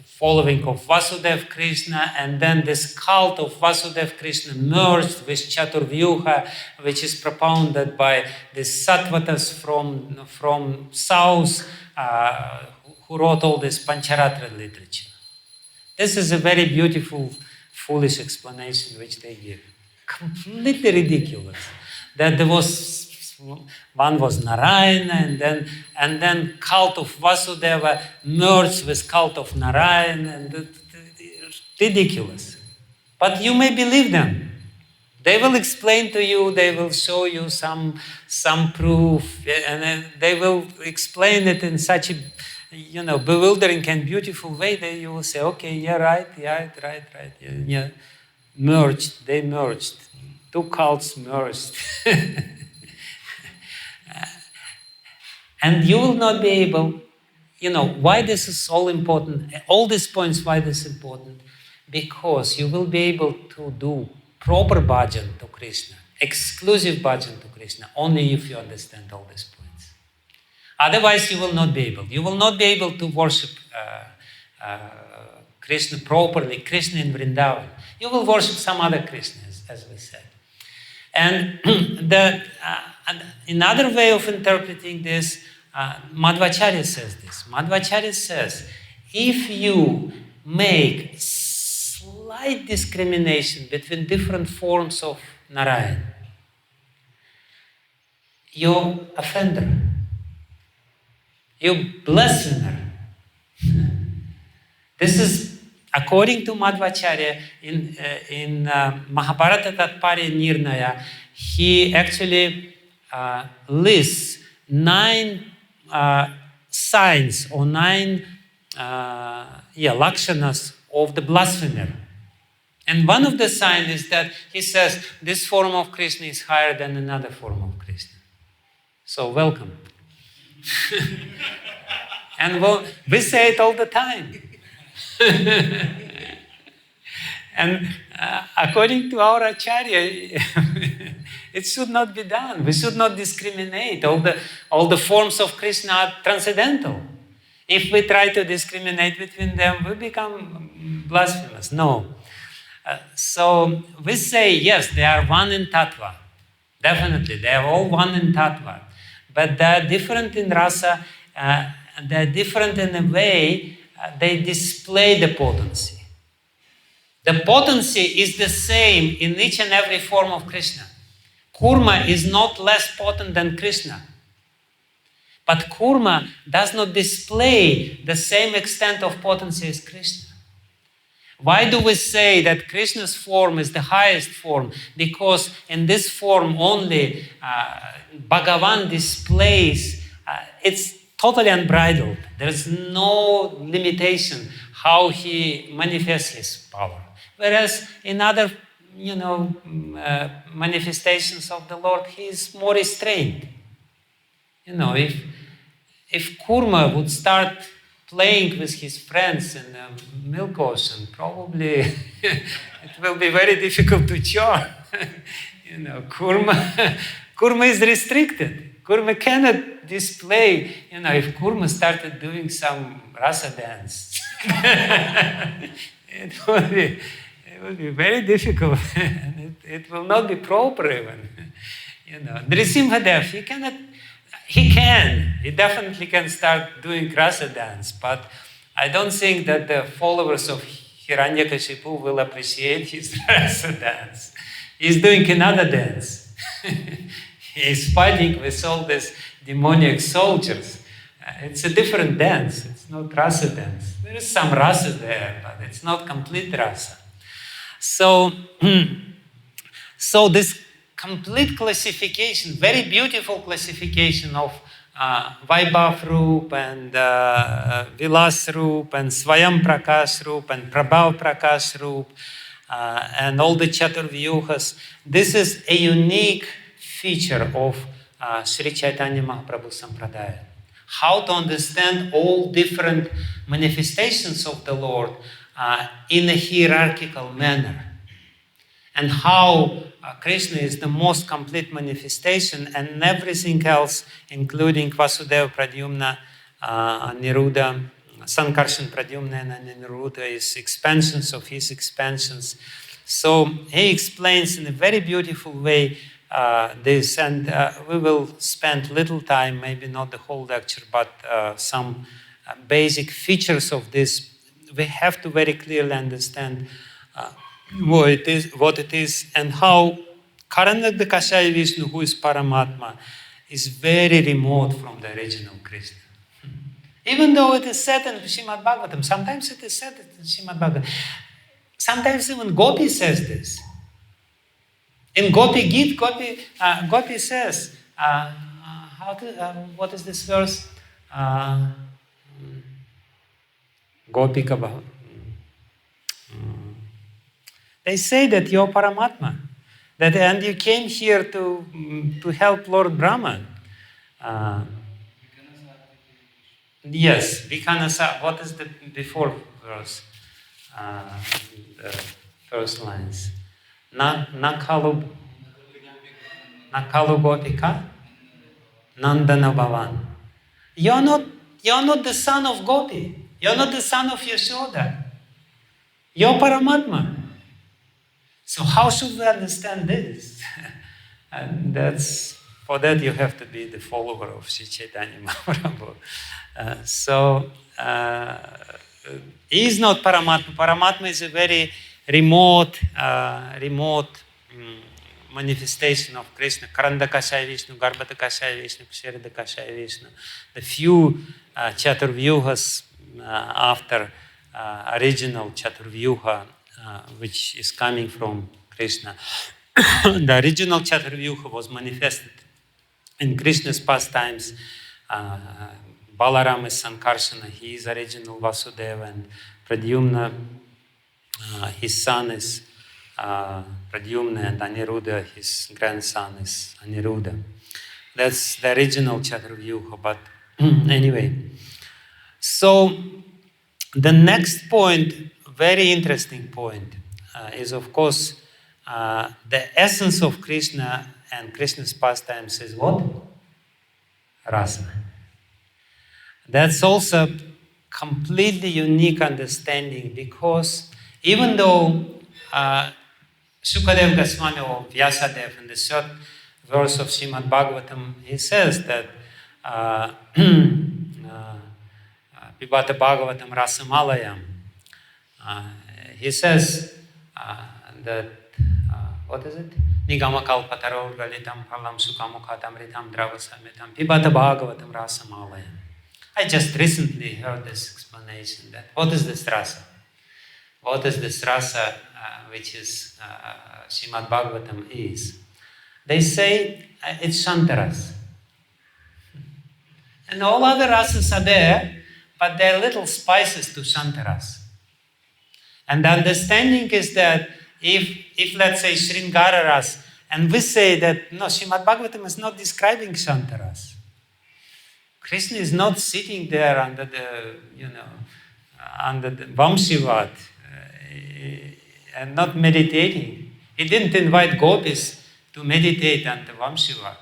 following of Vasudeva Krishna, and then this cult of Vasudeva Krishna merged with Chaturvyuha, which is propounded by the Sattvatas from south, who wrote all this Pancharatra literature. This is a very beautiful, foolish explanation which they give. Completely ridiculous. That there was, one was Narayana, and then cult of Vasudeva merged with cult of Narayana, and ridiculous. But you may believe them. They will explain to you, they will show you some proof, and they will explain it in such a bewildering and beautiful way that you will say, okay, yeah, right. Yeah. They merged. Two cults merged. And you will not be able, why this is all important, all these points, why this is important? Because you will be able to do proper bhajan to Krishna, exclusive bhajan to Krishna, only if you understand all these points. Otherwise, you will not be able. You will not be able to worship Krishna properly, Krishna in Vrindavan. You will worship some other Krishna, as we said. And another way of interpreting this, Madhvacharya says this. Madhvacharya says, if you make slight discrimination between different forms of Narayan, you're offender. You're blasphemer. This is, according to Madhvacharya, in Bhāva-tattva Nirnaya, he actually lists 9 signs or 9 lakshanas of the blasphemer. And one of the signs is that he says this form of Krishna is higher than another form of Krishna. So welcome. And we say it all the time. And according to our Acharya, it should not be done. We should not discriminate. All the forms of Krishna are transcendental. If we try to discriminate between them, we become blasphemous. No. So we say, yes, they are one in tattva. Definitely, they are all one in tattva. But they are different in rasa, they are different in a way they display the potency. The potency is the same in each and every form of Krishna. Kurma is not less potent than Krishna. But kurma does not display the same extent of potency as Krishna. Why do we say that Krishna's form is the highest form? Because in this form only Bhagavan displays, it's totally unbridled. There's no limitation how he manifests his power. Whereas in other, manifestations of the Lord, he is more restrained. If Kurma would start playing with his friends in the milk ocean, probably it will be very difficult to join. Kurma is restricted. Kurma cannot display, if Kurma started doing some rasa dance, it will be very difficult. It will not be proper even. Nrisimhadev, he definitely can start doing rasa dance, but I don't think that the followers of Hiranyakashipu will appreciate his rasa dance. He's doing another dance. He's fighting with all these demoniac soldiers. It's a different dance. It's not rasa dance. There is some rasa there, but it's not complete rasa. So this complete classification, very beautiful classification of Vaibhav Roop and Vilas Roop and Swayam Prakash Roop and Prabhav Prakash Roop and all the Chaturvyuhas. This is a unique feature of Sri Caitanya Mahāprabhu Sampradaya. How to understand all different manifestations of the Lord in a hierarchical manner. And how Krishna is the most complete manifestation, and everything else, including Vasudeva, Pradyumna, Aniruddha, Sankarshan, Pradyumna, and Aniruddha, is expansions of his expansions. So he explains in a very beautiful way this, and we will spend little time, maybe not the whole lecture, but some basic features of this. We have to very clearly understand what it is, and how Karanagda Kashaya Vishnu, who is Paramatma, is very remote from the original Krishna. Even though it is said in Śrīmad-Bhāgavatam, sometimes it is said in Śrīmad-Bhāgavatam, sometimes even Gopi says this. In Gopi Gita, Gopi says, what is this verse? Gopi Kabha. They say that you're Paramatma, and you came here to help Lord Brahma. Yes, Vikanasa. What is the before verse? The first lines. Nakalu Gopika, Nandana Bhavan. You're not the son of Gopi. You're not the son of Yashoda. You're Paramatma. So how should we understand this? And for that you have to be the follower of Sri Caitanya Mahāprabhu. He is not Paramatma. Paramatma is a very remote manifestation of Krishna. Karanda Kashaya Vishnu, Garbhata Kashaya Vishnu, Ksherada Kashaya Vishnu. The few Chaturvyuhas after original Chaturvyuha, which is coming from Krishna. The original Chaturvyuha was manifested in Krishna's pastimes. Balaram is Sankarshana, he is original Vasudeva, and Pradyumna, his son is Pradyumna, and Aniruddha, his grandson is Aniruddha. That's the original Chaturvyuha, but anyway. So the next point, very interesting point, is of course the essence of Krishna and Krishna's pastimes is what? Rasa. That's also completely unique understanding, because even though Sukadeva Goswami or Vyasadeva in the third verse of Śrīmad-Bhāgavatam, he says that Pibata Bhagavatam Rasamalayam. He says that, what is it? Nigama kalpataror galitam palam sukamukhatam ritam dravasamitam Pibata Bhagavatam Rasamalayam. I just recently heard this explanation that what is this rasa? what is this rasa, which is Śrīmad-Bhāgavatam is. They say it's Shantaras. And all other rasas are there, but they're little spices to Shantaras. And the understanding is that if let's say Sringara ras, and we say that no, Śrīmad-Bhāgavatam is not describing Shantaras. Krishna is not sitting there under the, under the Vamshivat and not meditating. He didn't invite gopis to meditate under Vamshivat.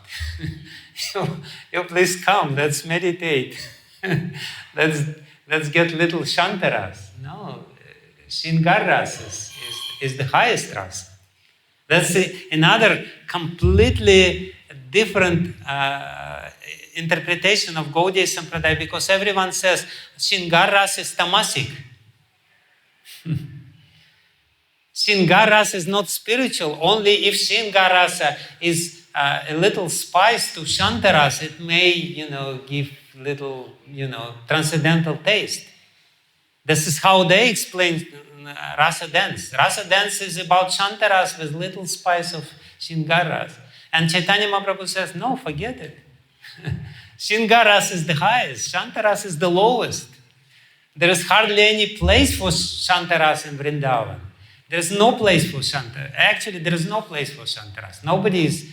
you please come, let's meditate. let's get little Shantaras. No, Sringaras is the highest rasa. That's another completely different interpretation of Gaudiya Sampradaya, because everyone says Sringaras is tamasic. Sringaras is not spiritual. Only if Sringaras is a little spice to Shantaras, it may, give little, transcendental taste. This is how they explain rasa dance. Rasa dance is about Shantaras with little spice of Sringaras. And Caitanya Mahāprabhu says, no, forget it. Sringaras is the highest, Shantaras is the lowest. There is hardly any place for Shantaras in Vrindavan. There is no place for Shantaras. Actually, there is no place for Shantaras. Nobody is,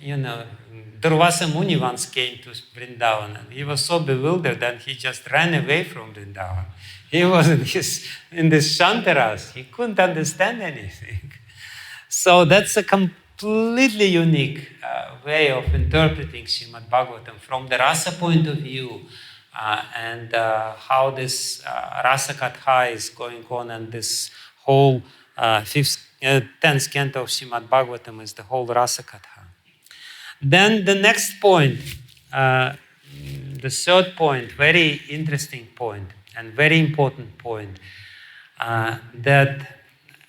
Durvasa Muni once came to Vrindavan and he was so bewildered that he just ran away from Vrindavan. He was in this Shantaras. He couldn't understand anything. So that's a completely unique way of interpreting Śrīmad-Bhāgavatam from the rasa point of view, and how this rasa-katha is going on, and this whole 10th canto of Śrīmad-Bhāgavatam is the whole rasa-katha. Then the next point, the third point, very interesting point and very important point, that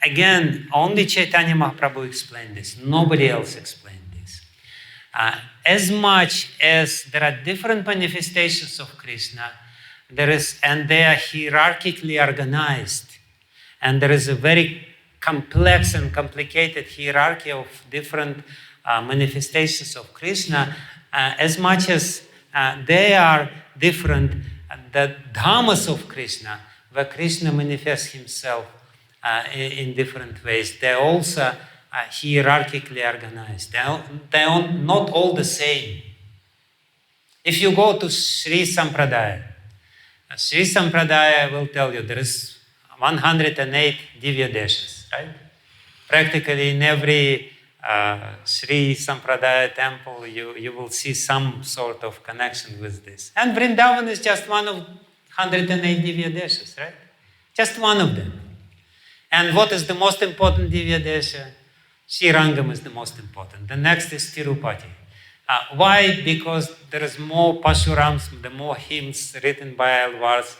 again, only Caitanya Mahāprabhu explained this. Nobody else explained this. As much as there are different manifestations of Krishna, and they are hierarchically organized, and there is a very complex and complicated hierarchy of different manifestations of Krishna, as much as they are different, the dhammas of Krishna, where Krishna manifests himself in different ways, they're also hierarchically organized. They're not all the same. If you go to Śrī-Sampradaya, Śrī-Sampradaya will tell you there is 108 Divya Deshas, right? Practically in every Śrī-Sampradaya temple, you will see some sort of connection with this. And Vrindavan is just one of 108 Divya Deshas, right? Just one of them. And what is the most important Divya Desha? Srirangam is the most important. The next is Tirupati. Why? Because there is more Pashurams, the more hymns written by Alvars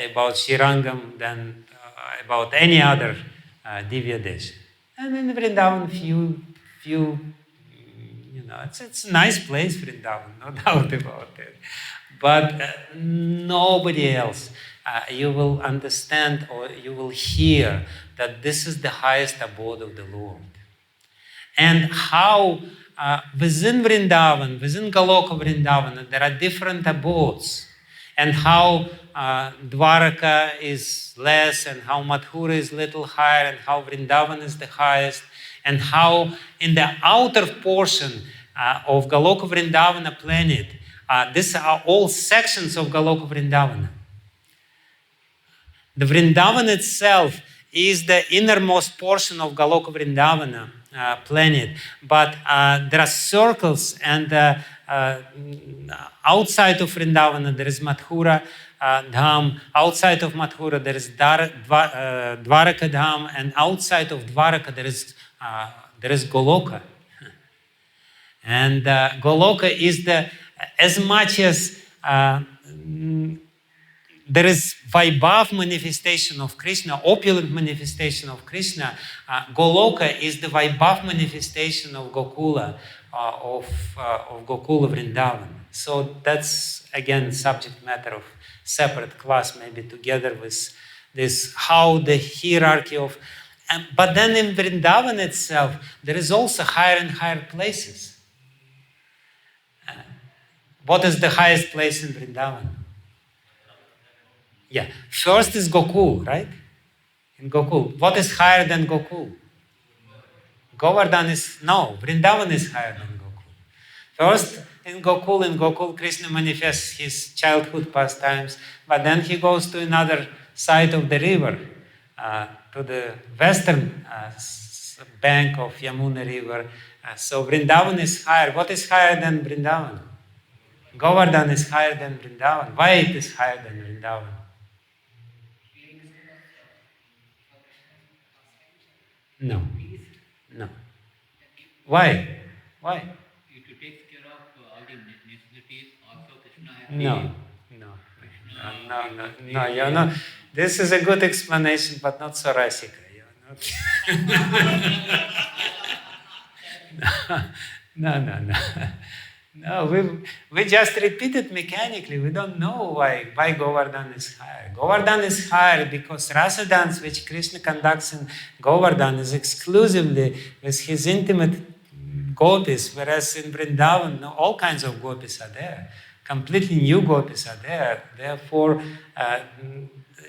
about Srirangam than about any other Divya Desha. And in Vrindavan, few, it's a nice place, Vrindavan, no doubt about it. But nobody else. You will understand or you will hear that this is the highest abode of the Lord. And how within Vrindavan, within Goloka Vrindavan, there are different abodes. And how Dwaraka is less, and how Mathura is little higher, and how Vrindavan is the highest. And how in the outer portion of Goloka Vrindavana planet, these are all sections of Goloka Vrindavana. The Vrindavan itself is the innermost portion of Goloka Vrindavana planet, but there are circles, and outside of Vrindavana there is Mathura Dham, outside of Mathura there is Dwaraka Dham, and outside of Dwaraka there is Goloka. And Goloka is as much as there is Vaibhav manifestation of Krishna, opulent manifestation of Krishna. Goloka is the Vaibhav manifestation of Gokula, of Gokula Vrindavan. So that's again subject matter of separate class, maybe together with this how the hierarchy of... but then in Vrindavan itself, there is also higher and higher places. What is the highest place in Vrindavan? Yeah, first is Gokul, right? In Gokul. What is higher than Gokul? Govardhan is... No, Vrindavan is higher than Gokul. First, in Gokul, Krishna manifests his childhood pastimes, but then he goes to another side of the river, to the western bank of Yamuna river. So Vrindavan is higher. What is higher than Vrindavan? Govardhan is higher than Vrindavan. Why it is higher than Vrindavan? No. No. Why? Why? To take care of all the necessities, also Krishna has No, you're not. This is a good explanation, but not so rasika. You're not. No. No, we just repeat it mechanically. We don't know why Govardhan is higher. Govardhan is higher because rasa dance, which Krishna conducts in Govardhan, is exclusively with his intimate gopis, whereas in Vrindavan, all kinds of gopis are there. Completely new gopis are there. Therefore,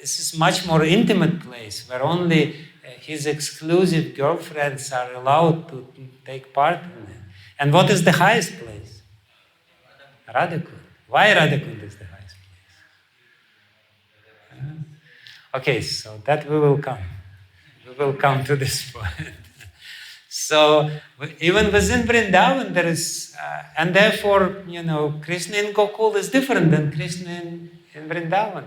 this is much more intimate place where only his exclusive girlfriends are allowed to take part in it. And what is the highest place? Radhakund. Why Radhakund is the highest place? Okay, so that we will come. We will come to this point. So, even within Vrindavan there is, and therefore, Krishna in Gokul is different than Krishna in Vrindavan.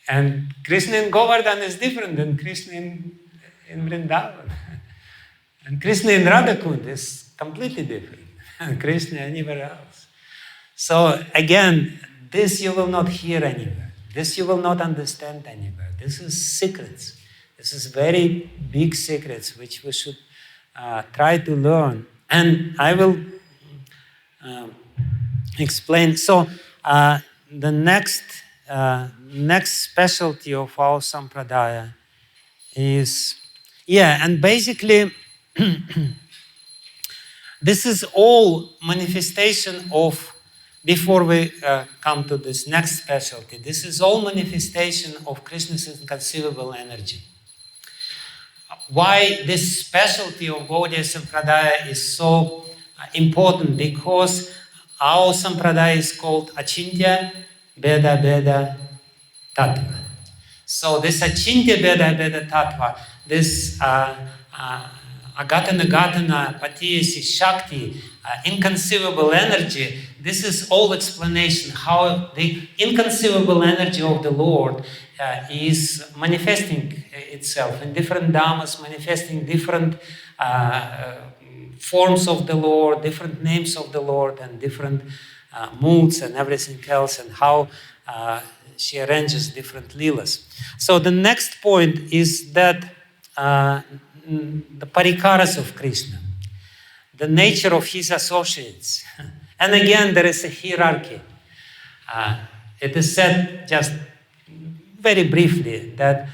And Krishna in Govardhan is different than Krishna in Vrindavan. And Krishna in Radhakund is completely different than Krishna anywhere else. So again, this you will not hear anywhere. This you will not understand anywhere. This is secrets. This is very big secrets which we should try to learn. And I will explain. So the next specialty of our sampradaya is, and basically this is all manifestation of, before we come to this next specialty, this is all manifestation of Krishna's inconceivable energy. Why this specialty of Gaudiya Sampradaya is so important? Because our Sampradaya is called Achintya Bheda Bheda Tattva. So this Achintya Bheda Bheda Tattva, this Agatana Gatana Patiyasi Shakti, inconceivable energy, this is all explanation how the inconceivable energy of the Lord is manifesting itself in different dhammas, manifesting different forms of the Lord, different names of the Lord, and different moods and everything else, and how she arranges different līlās. So the next point is that the parikaras of Krishna, the nature of his associates. And again, there is a hierarchy. It is said just very briefly that,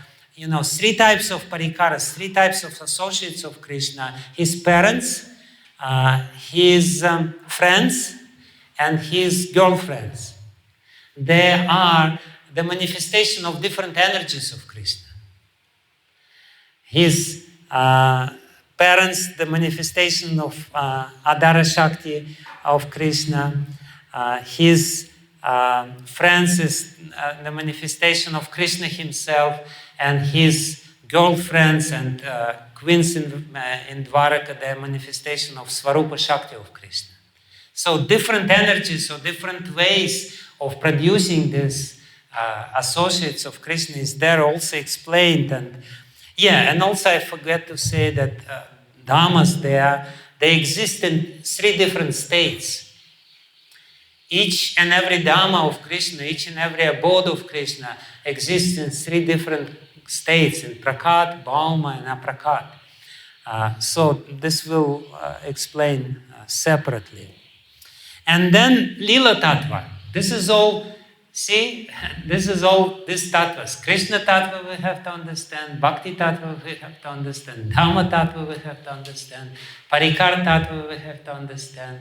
three types of parikaras, three types of associates of Krishna: his parents, his friends, and his girlfriends. They are the manifestation of different energies of Krishna. His parents, the manifestation of Adara Shakti of Krishna. His friends is the manifestation of Krishna himself, and his girlfriends and queens in Dwaraka, the manifestation of Svarupa Shakti of Krishna. So different energies or different ways of producing these associates of Krishna is there also explained. And also I forget to say that dhammas they exist in three different states. Each and every dhamma of Krishna, each and every abode of Krishna exists in three different states, in prakat, bhauma, and aprakat. So this will explain separately. And then līlā-tattva. This is all See, this is all these tattvas. Kṛṣṇa-tattva we have to understand, bhakti-tattva we have to understand, dhamma-tattva we have to understand, parikāra-tattva we have to understand,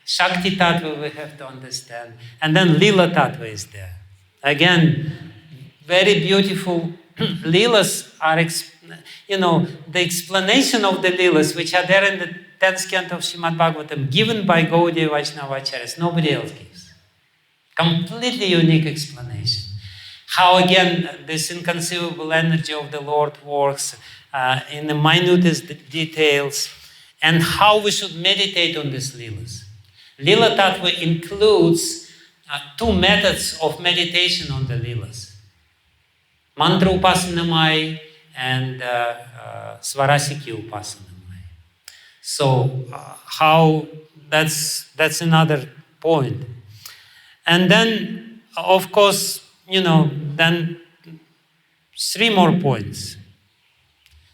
shakti-tattva we have to understand, and then līlā-tattva is there. Again, very beautiful līlas are, the explanation of the līlas which are there in the 10th canto of Śrīmad-Bhāgavatam, given by Gaudiya Vaishnava Acharyas, nobody else gives. Completely unique explanation. How again this inconceivable energy of the Lord works in the minutest details, and how we should meditate on these līlas. Līlā-tattva includes two methods of meditation on the līlas. Mantra upasanamai and svarasiki upasanamai. So how that's another point. And then, of course, then three more points.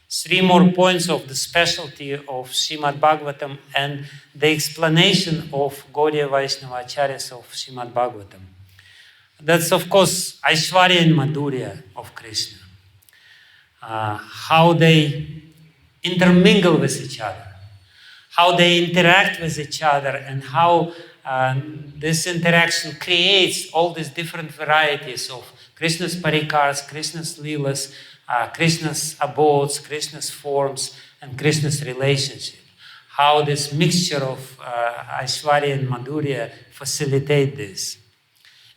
Three more points of the specialty of Śrīmad-Bhāgavatam and the explanation of Gaudiya Vaishnava Acharyas of Śrīmad-Bhāgavatam. That's, of course, Aishwarya and Madhurya of Krishna. How they intermingle with each other. How they interact with each other, and how this interaction creates all these different varieties of Krishna's parikāras, Krishna's līlas, Krishna's abodes, Krishna's forms, and Krishna's relationship. How this mixture of Aishwarya and Madhurya facilitate this.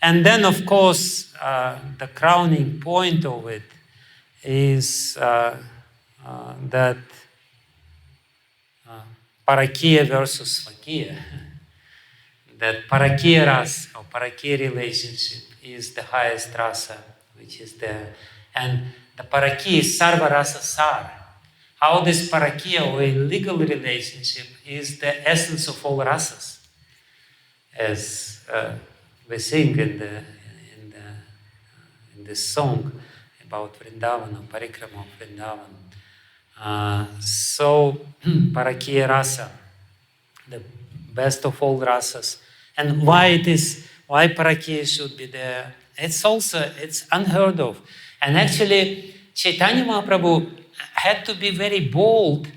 And then, of course, the crowning point of it is that parakya versus svakya. That parakya rasa or parakya relationship is the highest rasa, which is there. And the parakya is sarva rasa sāra. How this parakya or a legal relationship is the essence of all rasas. As we sing in this song about Vrindavan or parikrama of Vrindavan. So parakya rasa, the best of all rasas. And why parakya should be there? It's unheard of. And actually, Caitanya Mahāprabhu had to be very bold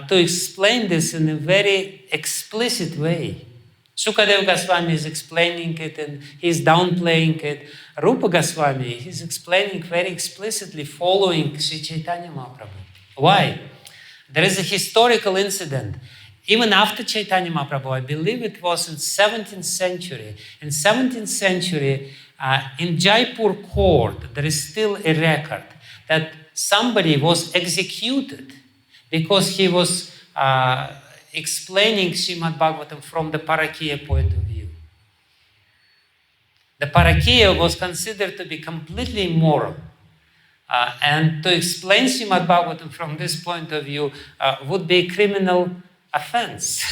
to explain this in a very explicit way. Sukadeva Goswami is explaining it and he's downplaying it. Rupa Goswami, he's explaining very explicitly, following Sri Caitanya Mahāprabhu. Why? There is a historical incident. Even after Caitanya Mahāprabhu, I believe it was in 17th century. In 17th century, in Jaipur court, there is still a record that somebody was executed because he was explaining Śrīmad-Bhāgavatam from the parakya point of view. The parakya was considered to be completely immoral. And to explain Śrīmad-Bhāgavatam from this point of view would be a criminal offense.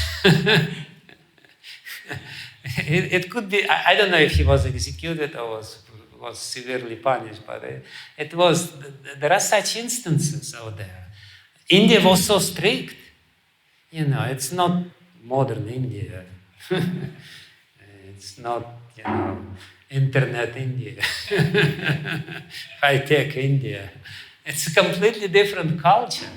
it could be, I don't know if he was executed or was severely punished, but there are such instances out there. India was so strict. It's not modern India. It's not, internet India. High-tech India. It's a completely different culture.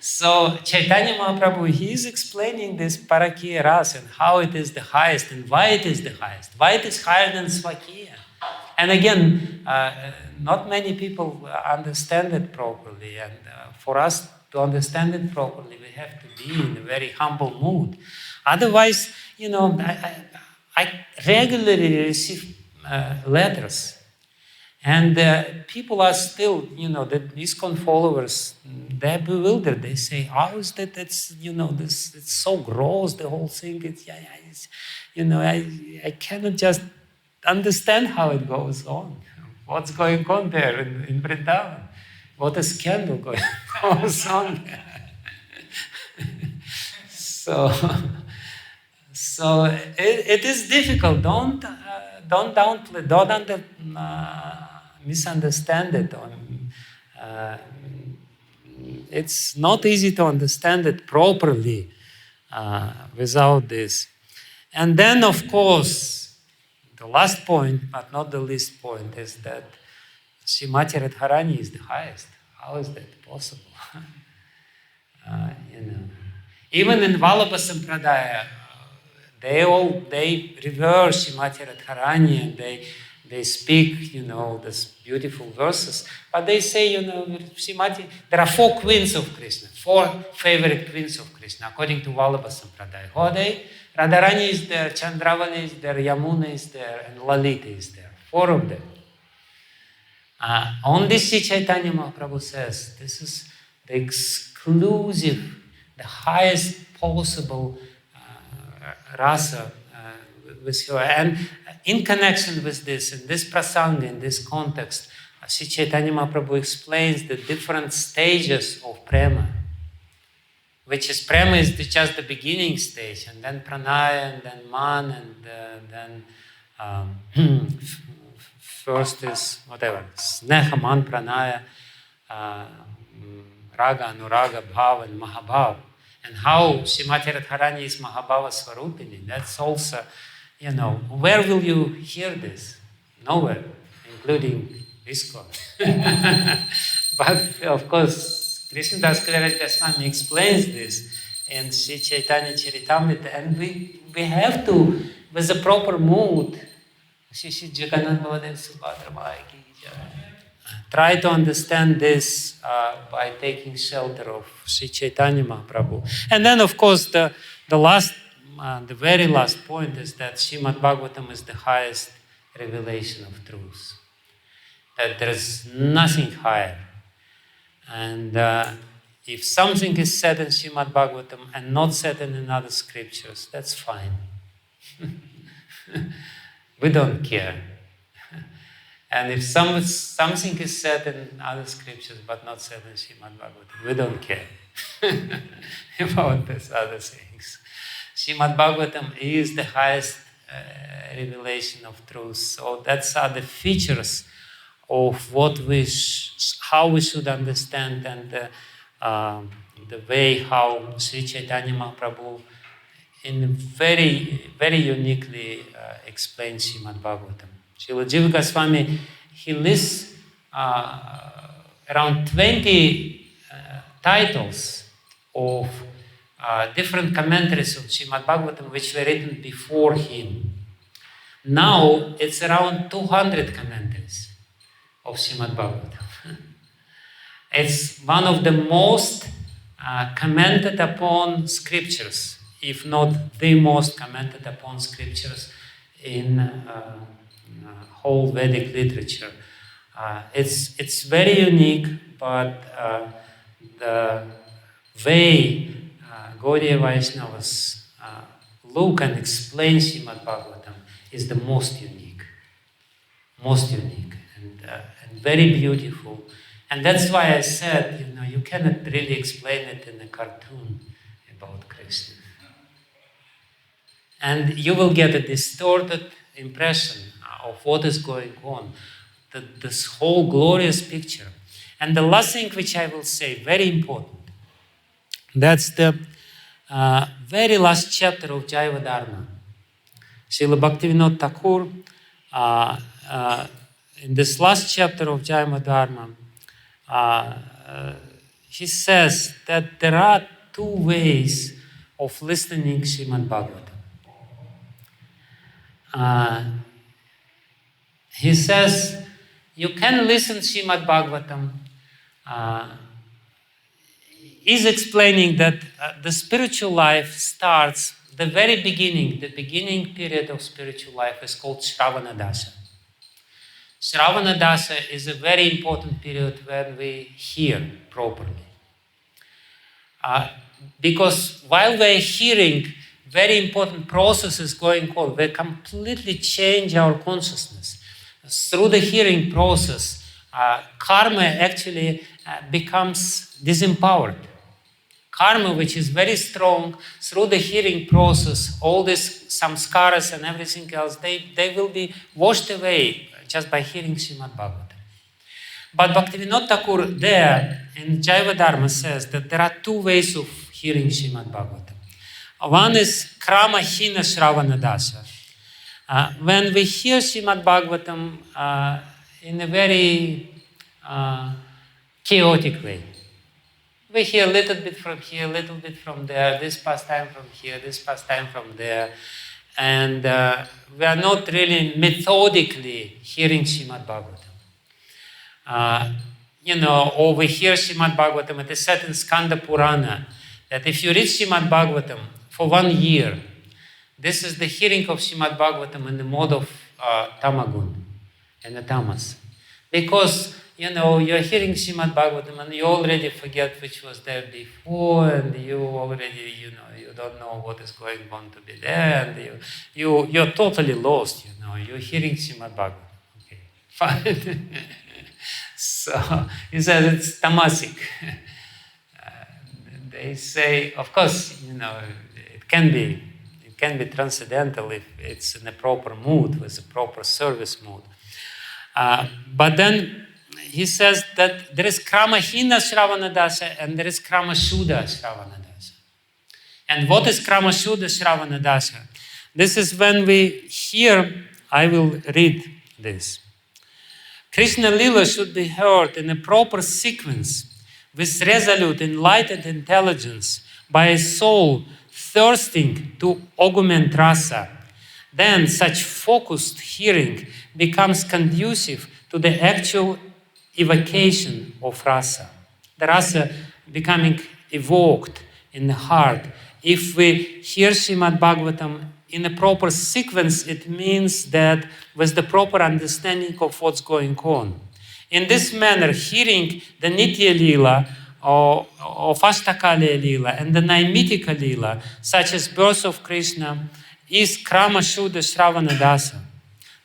So Caitanya Mahāprabhu, he is explaining this parakya rasa and how it is the highest and why it is the highest. Why it is higher than svakya. And again, not many people understand it properly. And for us to understand it properly, we have to be in a very humble mood. Otherwise, I regularly receive letters. And people are still, the ISKCON followers, they're bewildered. They say, how is that? It's so gross, the whole thing. I cannot just understand how it goes on. What's going on there in Vrindavan? What a scandal goes on there. So it is difficult. Don't downplay. Don't misunderstand it. It's not easy to understand it properly without this. And then, of course, the last point, but not the least point, is that Srimati Radharani is the highest. How is that possible? Even in Vallabha Sampradaya, they revere Srimati Radharani and they speak, these beautiful verses. But they say, Srimati, there are 4 queens of Krishna, 4 favorite queens of Krishna, according to Vallabha Sampradaya. Who are they? Radharani is there, Chandravali is there, Yamuna is there, and Lalita is there. 4 of them. Only Sri Caitanya Mahāprabhu says this is the exclusive, the highest possible rasa with her. And in connection with this, in this prasanga, in this context, Sri Caitanya Mahāprabhu explains the different stages of prema, which is prema is just the beginning stage, and then pranaya, and then man, and then first is whatever, sneha, man, pranaya, raga, anuraga, bhava, and mahabhava. And how Srimati Radharani is Mahabhava Swarupini, that's also, where will you hear this? Nowhere, including ISKCON. But of course, Krishnadas Kaviraj Goswami explains this in Sri Chaitanya Charitamrita, and we have to, with the proper mood, try to understand this by taking shelter of Sri Chaitanya Mahāprabhu. And then, of course, the very last point is that Śrīmad-Bhāgavatam is the highest revelation of truth. That there is nothing higher. And if something is said in Śrīmad-Bhāgavatam and not said in another scriptures, that's fine. We don't care. And if something is said in other scriptures but not said in Śrīmad-Bhāgavatam, we don't care about these other things. Śrīmad-Bhāgavatam is the highest revelation of truth. So that's are the features of how we should understand, and the way how Sri Chaitanya Mahāprabhu in very, very uniquely explains Śrīmad-Bhāgavatam. Srila Jiva Goswami, he lists around 20 titles of different commentaries of Śrīmad-Bhāgavatam which were written before him. Now it's around 200 commentaries of Śrīmad-Bhāgavatam. It's one of the most commented upon scriptures, if not the most commented upon scriptures in whole Vedic literature. It's very unique, but the way Gaudiya Vaishnavas look and explain Śrīmad-Bhāgavatam is the most unique, and very beautiful. And that's why I said, you cannot really explain it in a cartoon about Krishna. And you will get a distorted impression of what is going on, this whole glorious picture. And the last thing which I will say, very important, that's the very last chapter of Jaiva Dharma. Srila Bhaktivinoda Thakur, in this last chapter of Jaiva Dharma, he says that there are 2 ways of listening Śrīmad-Bhāgavatam. He says, you can listen Śrīmad-Bhāgavatam. He's explaining that the spiritual life starts, the beginning period of spiritual life is called Shravana Dasa. Shravana Dasa is a very important period when we hear properly. Because while we're hearing, very important processes going on, we completely change our consciousness. Through the hearing process, karma actually becomes disempowered. Karma, which is very strong, through the hearing process, all these samskaras and everything else, they will be washed away just by hearing Śrīmad-Bhāgavatam. But Bhaktivinoda Thakur there in Jaiva Dharma says that there are 2 ways of hearing Śrīmad-Bhāgavatam. One is Krama-hina Shravana Dasa, When we hear Śrīmad-Bhāgavatam in a very chaotic way, we hear a little bit from here, a little bit from there, this pastime from here, this pastime from there, and we are not really methodically hearing Śrīmad-Bhāgavatam. Or we hear Śrīmad-Bhāgavatam at a certain Skanda Purana, that if you read Śrīmad-Bhāgavatam for 1 year, this is the hearing of Śrīmad-Bhāgavatam in the mode of tamagun, and the tamas. Because, you're hearing Śrīmad-Bhāgavatam and you already forget which was there before, and you already, you don't know what is going on to be there, and you're totally lost, You're hearing Śrīmad-Bhāgavatam. Okay, fine. So, he says it's tamasic. They say, of course, it can be transcendental if it's in a proper mood, with a proper service mood. But then he says that there is krama-hina Shravanadasa and there is krama-shuddha Shravanadasa. And what is krama-shuddha Shravanadasa? This is when we hear, I will read this. Krishna Lila should be heard in a proper sequence with resolute, enlightened intelligence by a soul thirsting to augment rasa. Then such focused hearing becomes conducive to the actual evocation of rasa. The rasa becoming evoked in the heart. If we hear Śrīmad-Bhāgavatam in a proper sequence, it means that with the proper understanding of what's going on. In this manner, hearing the Nitya Lila of Ashtakaliya Lila and the Naimitika Lila, such as birth of Krishna, is krama-shuddha Shravanadasa.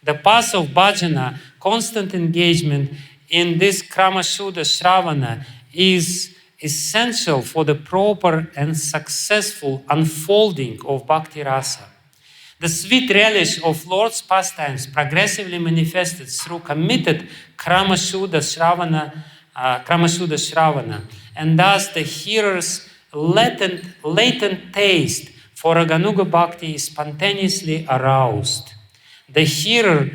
The path of bhajana, constant engagement in this krama-shuddha Shravana, is essential for the proper and successful unfolding of bhakti rasa. The sweet relish of Lord's pastimes progressively manifested through committed krama-shuddha Shravana, and thus the hearer's latent taste for Raganuga Bhakti is spontaneously aroused. The hearer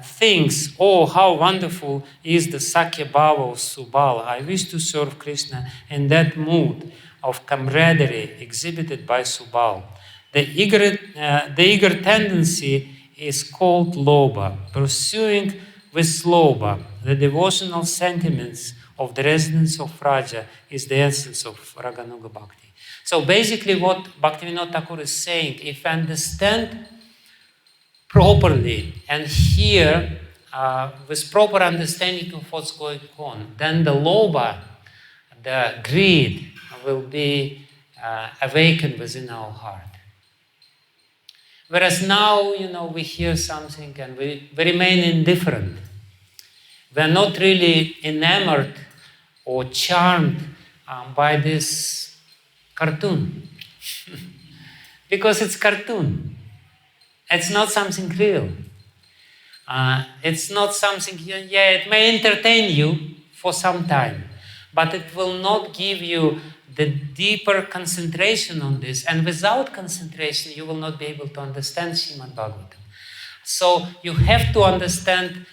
thinks, oh, how wonderful is the Sakya Bhava of Subala. I wish to serve Krishna in that mood of camaraderie exhibited by Subala. The eager tendency is called lobha. Pursuing with lobha the devotional sentiments of the residents of Raja is the essence of Raganuga Bhakti. So basically what Bhaktivinoda Thakur is saying, if I understand properly and hear with proper understanding of what's going on, then the lobha, the greed, will be awakened within our heart. Whereas now, we hear something and we remain indifferent. We are not really enamored or charmed by this cartoon. Because it's cartoon. It's not something real. It's not something, it may entertain you for some time, but it will not give you the deeper concentration on this. And without concentration, you will not be able to understand Śrīmad-Bhāgavatam. So you have to understand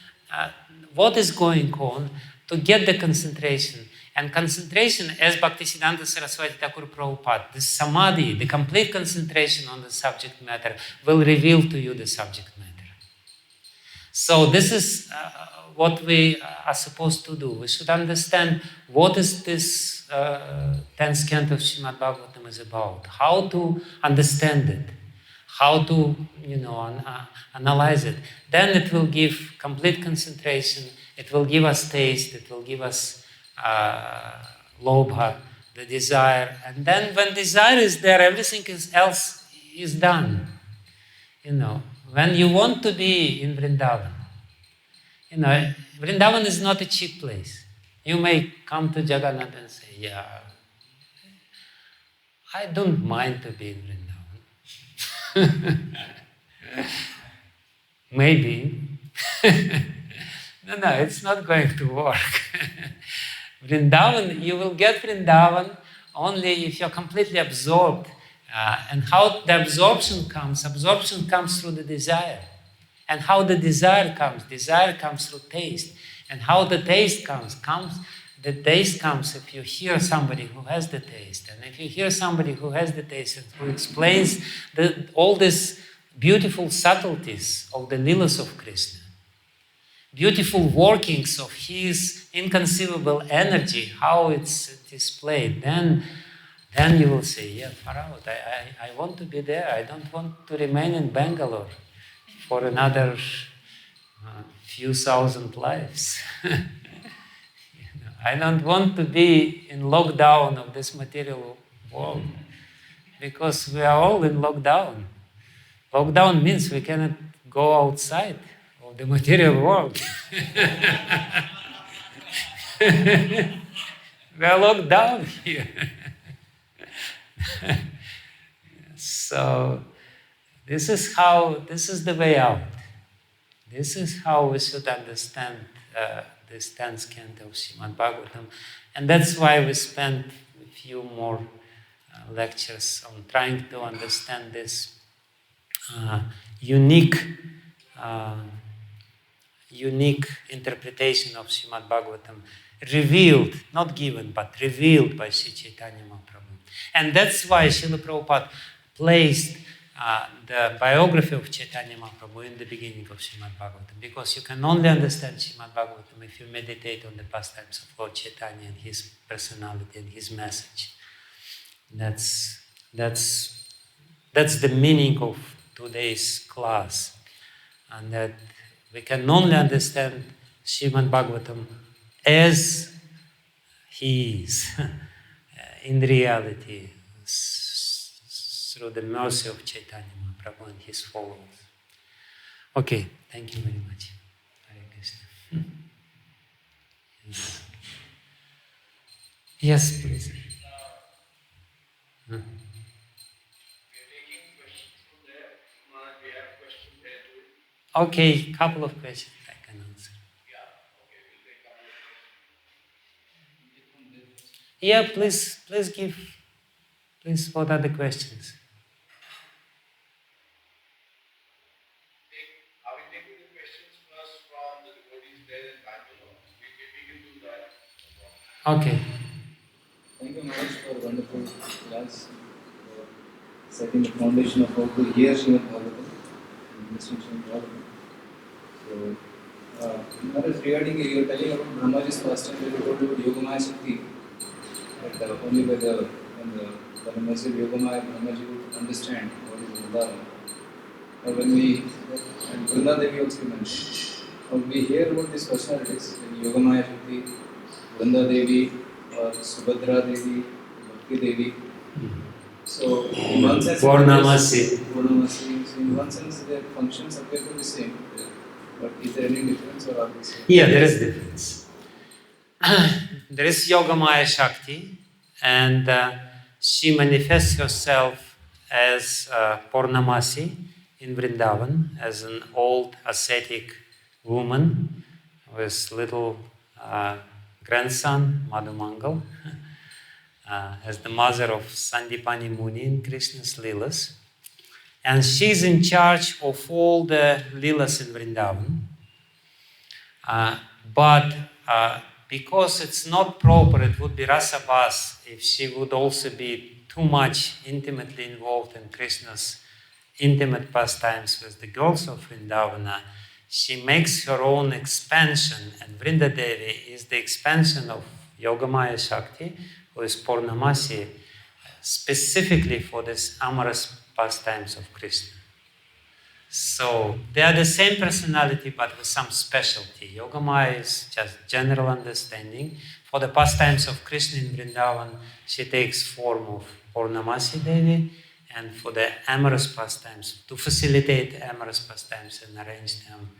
what is going on to get the concentration. And concentration, as Bhaktisiddhanta Saraswati Thakur Prabhupada, the samadhi, the complete concentration on the subject matter, will reveal to you the subject matter. So this is what we are supposed to do. We should understand what is this 10th canto of Śrīmad-Bhāgavatam is about, how to understand it, how to analyze it. Then it will give complete concentration, it will give us taste, it will give us lobha, the desire. And then when desire is there, everything else is done. When you want to be in Vrindavan, Vrindavan is not a cheap place. You may come to Jagannath and say, I don't mind to be in Vrindavan. Maybe. No, it's not going to work. Vrindavan, you will get Vrindavan only if you're completely absorbed. And how the absorption comes through the desire. And how the desire comes? Desire comes through taste. And how the taste comes? The taste comes if you hear somebody who has the taste. And if you hear somebody who has the taste and who explains all these beautiful subtleties of the līlās of Krishna, beautiful workings of his inconceivable energy, how it's displayed, then you will say, yeah, far out. I want to be there. I don't want to remain in Bangalore for another few thousand lives. I don't want to be in lockdown of this material world, because we are all in lockdown. Lockdown means we cannot go outside of the material world. We are locked down here. So this is the way out. This is how we should understand this 10th canto of Śrīmad-Bhāgavatam. And that's why we spent a few more lectures on trying to understand this unique interpretation of Śrīmad-Bhāgavatam, revealed, not given, but revealed by Sri Caitanya Mahāprabhu. And that's why Srila Prabhupada placed the biography of Caitanya Mahāprabhu in the beginning of Śrīmad-Bhāgavatam, because you can only understand Śrīmad-Bhāgavatam if you meditate on the pastimes of Lord Chaitanya and his personality and his message. That's the meaning of today's class, and that we can only understand Śrīmad-Bhāgavatam as he is in reality, through the mercy of Caitanya Mahāprabhu and his followers. Okay, thank you very much. Hare Krishna. Yes. Yes, please. We are taking questions from there. We have questions there too. Okay, couple of questions I can answer. Yeah, okay, we'll take a couple of questions. Yeah, please, what are the questions? Are we taking the questions first from the devotees there in Bangalore? We can do that. Okay. Thank you, Maharaj, for a wonderful class, for setting the foundation of how to hear Śrīmad-Bhāgavatam and listen to Śrīmad-Bhāgavatam. So, Maharaj, regarding you were telling about Brahmaji's pastime, that you told about Yogamaya Shakti, that only when the message Yogamaya Brahmaji would understand what is Vrindavan. Or when and Vrinda Devi also mentioned, when we hear about these personalities, like Yogamaya Shakti, Vrinda Devi, or Subhadra Devi, Bhakti Devi. So, in one sense, Purnamasi. So in one sense, their functions appear to be the same. But is there any difference, or are they same? Yeah, there is difference. There is Yogamaya Shakti, and she manifests herself as Purnamasi in Vrindavan, as an old ascetic woman with little grandson, Madhumangal, as the mother of Sandipani Muni in Krishna's Līlās. And she's in charge of all the Līlās in Vrindavan. But because it's not proper, it would be rasa-bas if she would also be too much intimately involved in Krishna's intimate pastimes with the girls of Vrindavana. She makes her own expansion, and Vrinda Devi is the expansion of Yogamaya Shakti, who is Purnamasi, specifically for this amorous pastimes of Krishna. So they are the same personality, but with some specialty. Yogamaya is just general understanding. For the pastimes of Krishna in Vrindavan, she takes form of Purnamasi Devi, and for the amorous pastimes, to facilitate amorous pastimes and arrange them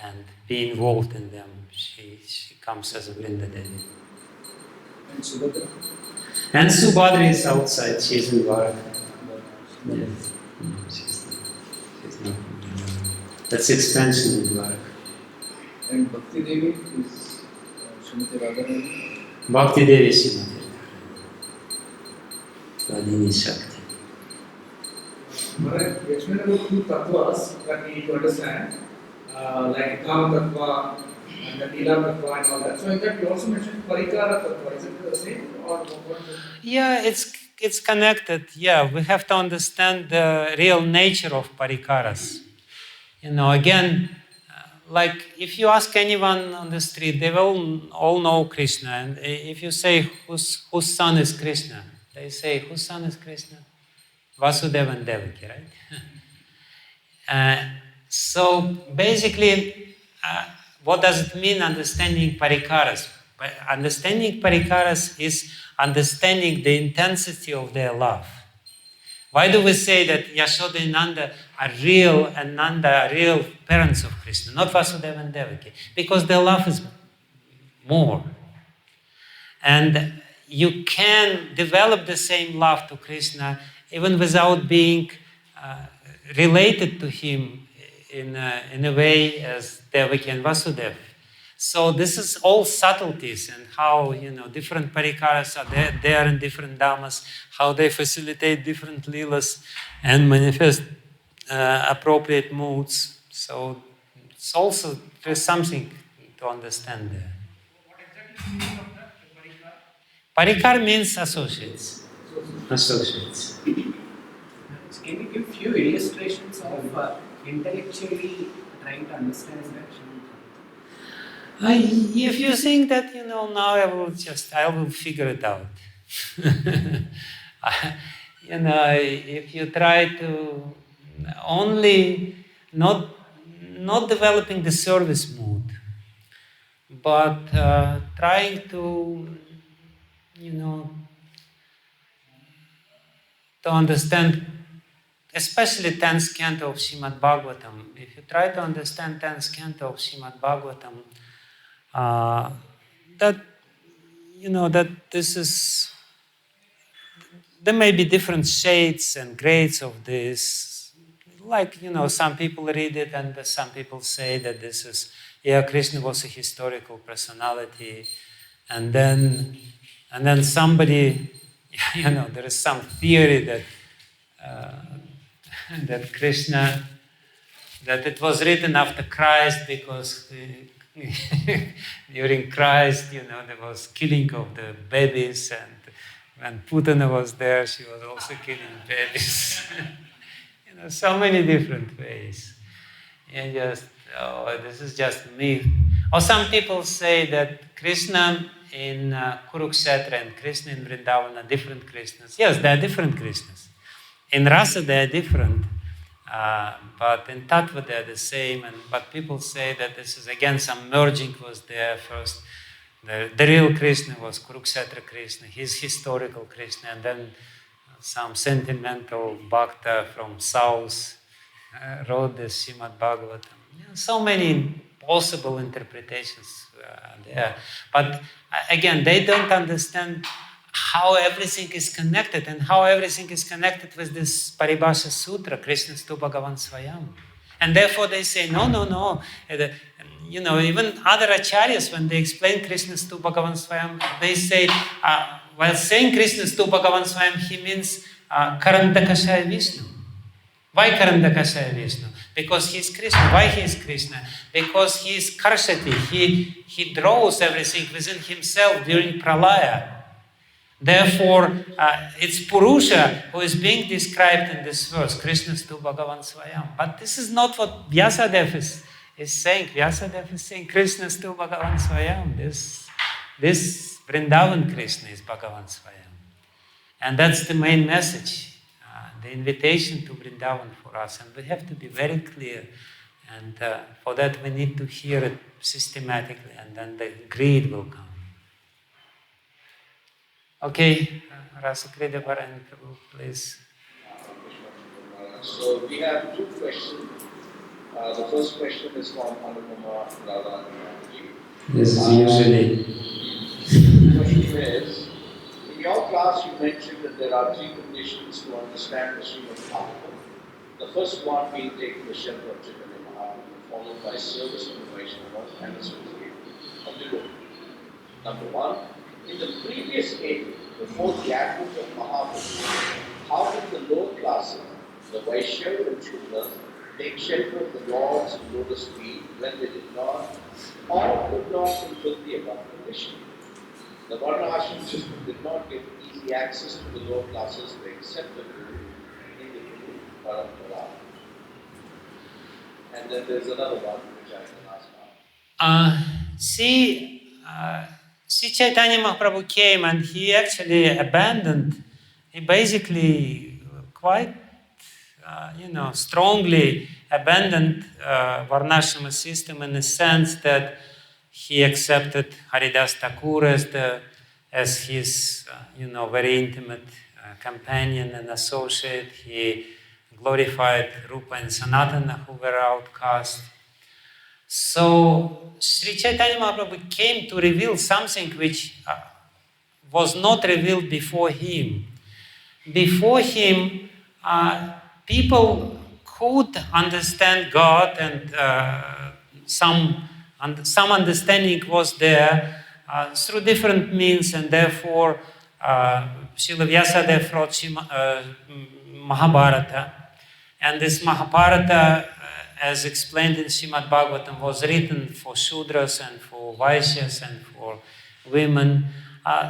and be involved in them, she comes as a Vrinda Devi. And Subhadra? And Subhadra is outside, she's in Dwarka. Yes. No, she's not. That's expansion in Dwarka. And Bhakti Devi is Śrīmati Radharani? Bhakti Devi Śrīmati Radharani Shakti. Maharaj, you explained about two tattvas that we need to understand. like kṛṣṇa-tattva and the līlā-tattva and all that. So in that you also mentioned pracāre-tattva. Is it the same or what is it? Yeah, it's connected. Yeah, we have to understand the real nature of parikaras. Again, like if you ask anyone on the street, they will all know Krishna. And if you say whose son is Krishna, they say whose son is Krishna? Vasudeva and Devaki, right? So basically, what does it mean understanding parikaras? Understanding parikaras is understanding the intensity of their love. Why do we say that Yashoda and Nanda are real and Nanda are real parents of Krishna, not Vasudeva and Devaki? Because their love is more. And you can develop the same love to Krishna even without being related to him in a way as Devaki and Vasudeva. So this is all subtleties and how different parikaras are there in different dhammas, how they facilitate different līlas and manifest appropriate moods. So it's also there's something to understand there. What exactly means of that, parikāra? Parikāra means associates. Associates. Can you give few illustrations of intellectually trying to understand action? If you think that now I will figure it out. If you try to only not developing the service mood, but trying to to understand, especially 10th canto of Śrīmad-Bhāgavatam. If you try to understand 10th canto of Śrīmad-Bhāgavatam, that this is, there may be different shades and grades of this. Like, some people read it and some people say that this is, Krishna was a historical personality. And then somebody, there is some theory that that Krishna, that it was written after Christ because during Christ, there was killing of the babies, and when Putana was there, she was also killing babies. So many different ways. And this is just myth. Or some people say that Krishna in Kurukshetra and Krishna in Vrindavan are different Krishnas. Yes, they are different Krishnas. In rasa they are different. But in tattva they are the same, but people say that this is again some merging was there first. The real Krishna was Kurukshetra Krishna, his historical Krishna, and then some sentimental bhakta from south wrote the Śrīmad-Bhāgavatam. So many possible interpretations there. But again, they don't understand how everything is connected and how everything is connected with this Paribhasha Sutra, Krishna's tu Bhagavan Swayam. And therefore they say, no. Even other acharyas, when they explain Krishna's tu Bhagavan Swayam, they say, while saying Krishna's tu Bhagavan Swayam, he means Karandakashaya Vishnu. Why Karandakashaya Vishnu? Because he is Krishna. Why he is Krishna? Because he is Karshati. He draws everything within himself during Pralaya. Therefore, it's Purusha who is being described in this verse, Krishna's tu Bhagavan Swayam. But this is not what Vyasadeva is saying. Vyasadeva is saying Krishna's tu Bhagavan Swayam. This Vrindavan Krishna is Bhagavan Swayam. And that's the main message, the invitation to Vrindavan for us. And we have to be very clear. And for that we need to hear it systematically, and then the greed will come. Okay, Rasa-Krida Bharani Prabhu, please. So we have two questions. The first question is from Anupama Radha. Yes, usually. The question is, in your class you mentioned that there are three conditions to understand the Śrīmad-Bhāgavatam. The first one being taking the shelter of Caitanya Mahāprabhu, followed by service to the Vaishnava and association of devotee. Number one, in the previous age, before the advent of Mahaprabhu, how did the lower classes, the Vaishyas and Shudras, take shelter of the Lord's lotus feet when they did not or could not fulfill the above condition. The Varna ashram system did not give easy access to the lower classes to accept the Guru in the Guru Parampara. And then there's another one which I can ask now. See, Caitanya Mahāprabhu came and he actually he basically quite, strongly abandoned Varnashrama system in the sense that he accepted Haridas Thakur as his, very intimate companion and associate. He glorified Rupa and Sanatana, who were outcast. So Sri Caitanya Mahāprabhu came to reveal something which was not revealed before him. Before him, people could understand God, and some understanding was there through different means, and therefore Srila Vyasadeva wrote Mahabharata, and this Mahabharata, as explained in Śrīmad-Bhāgavatam, was written for Shudras and for Vaishyas and for women.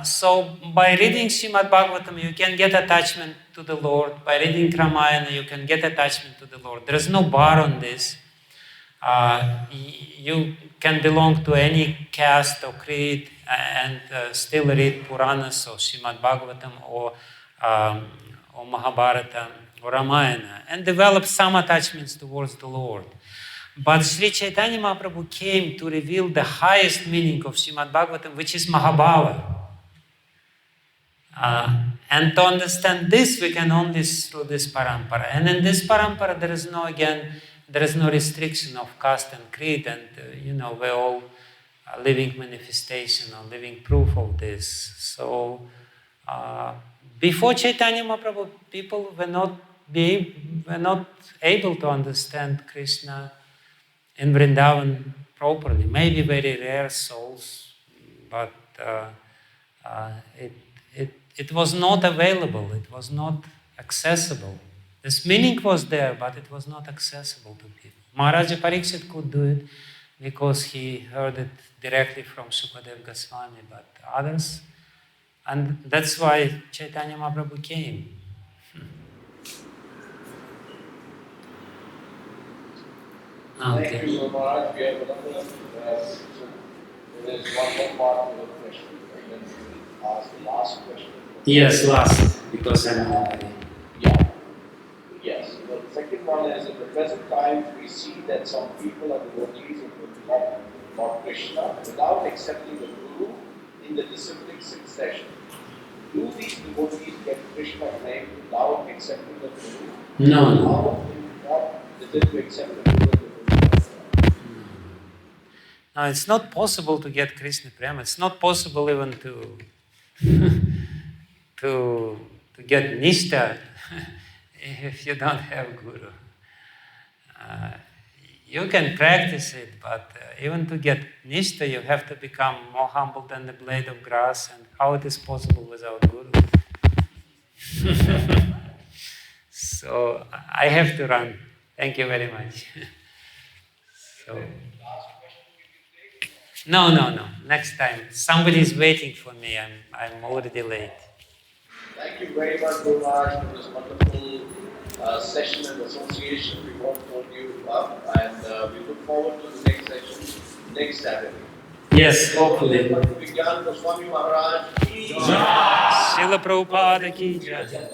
So by reading Śrīmad-Bhāgavatam, you can get attachment to the Lord. By reading Ramayana, you can get attachment to the Lord. There is no bar on this. You can belong to any caste or creed and still read Puranas or Śrīmad-Bhāgavatam or Mahabharata or Ramayana and develop some attachments towards the Lord. But Sri Caitanya Mahāprabhu came to reveal the highest meaning of Śrīmad-Bhāgavatam, which is Mahabhava. And to understand this, we can only through this parampara. And in this parampara, there is no restriction of caste and creed, and we're all a living manifestation or living proof of this. So before Caitanya Mahāprabhu, people were not able to understand Krishna in Vrindavan properly. Maybe very rare souls, but it was not available, it was not accessible. This meaning was there, but it was not accessible to people. Maharaja Pariksit could do it because he heard it directly from Sukadeva Goswami, but others, and that's why Caitanya Mahāprabhu came. Okay. Thank you so much. We have another, there is one more part of the question, and then we ask the last question. Yes, last, because I'm already. Yeah. Yes. The second one is, at the present time, we see that some people are devotees of Lord Krishna without accepting the Guru in the disciplic succession. Do these devotees get Krishna name without accepting the Guru? No. How important is it to accept the Guru? No, it's not possible to get Krishna prema. It's not possible even to get nishta if you don't have Guru. You can practice it, but even to get nishta, you have to become more humble than the blade of grass. And how it is possible without Guru? So I have to run. Thank you very much. So. No. Next time. Somebody is waiting for me. I'm already late. Thank you very much, Gurmaharaj, for this wonderful session and association. We won't hold you up, and we look forward to the next session next Saturday. Yes, hopefully. Bhakti Vijnana Goswami Maharaj ki Srila Prabhupada ki jai. Jai.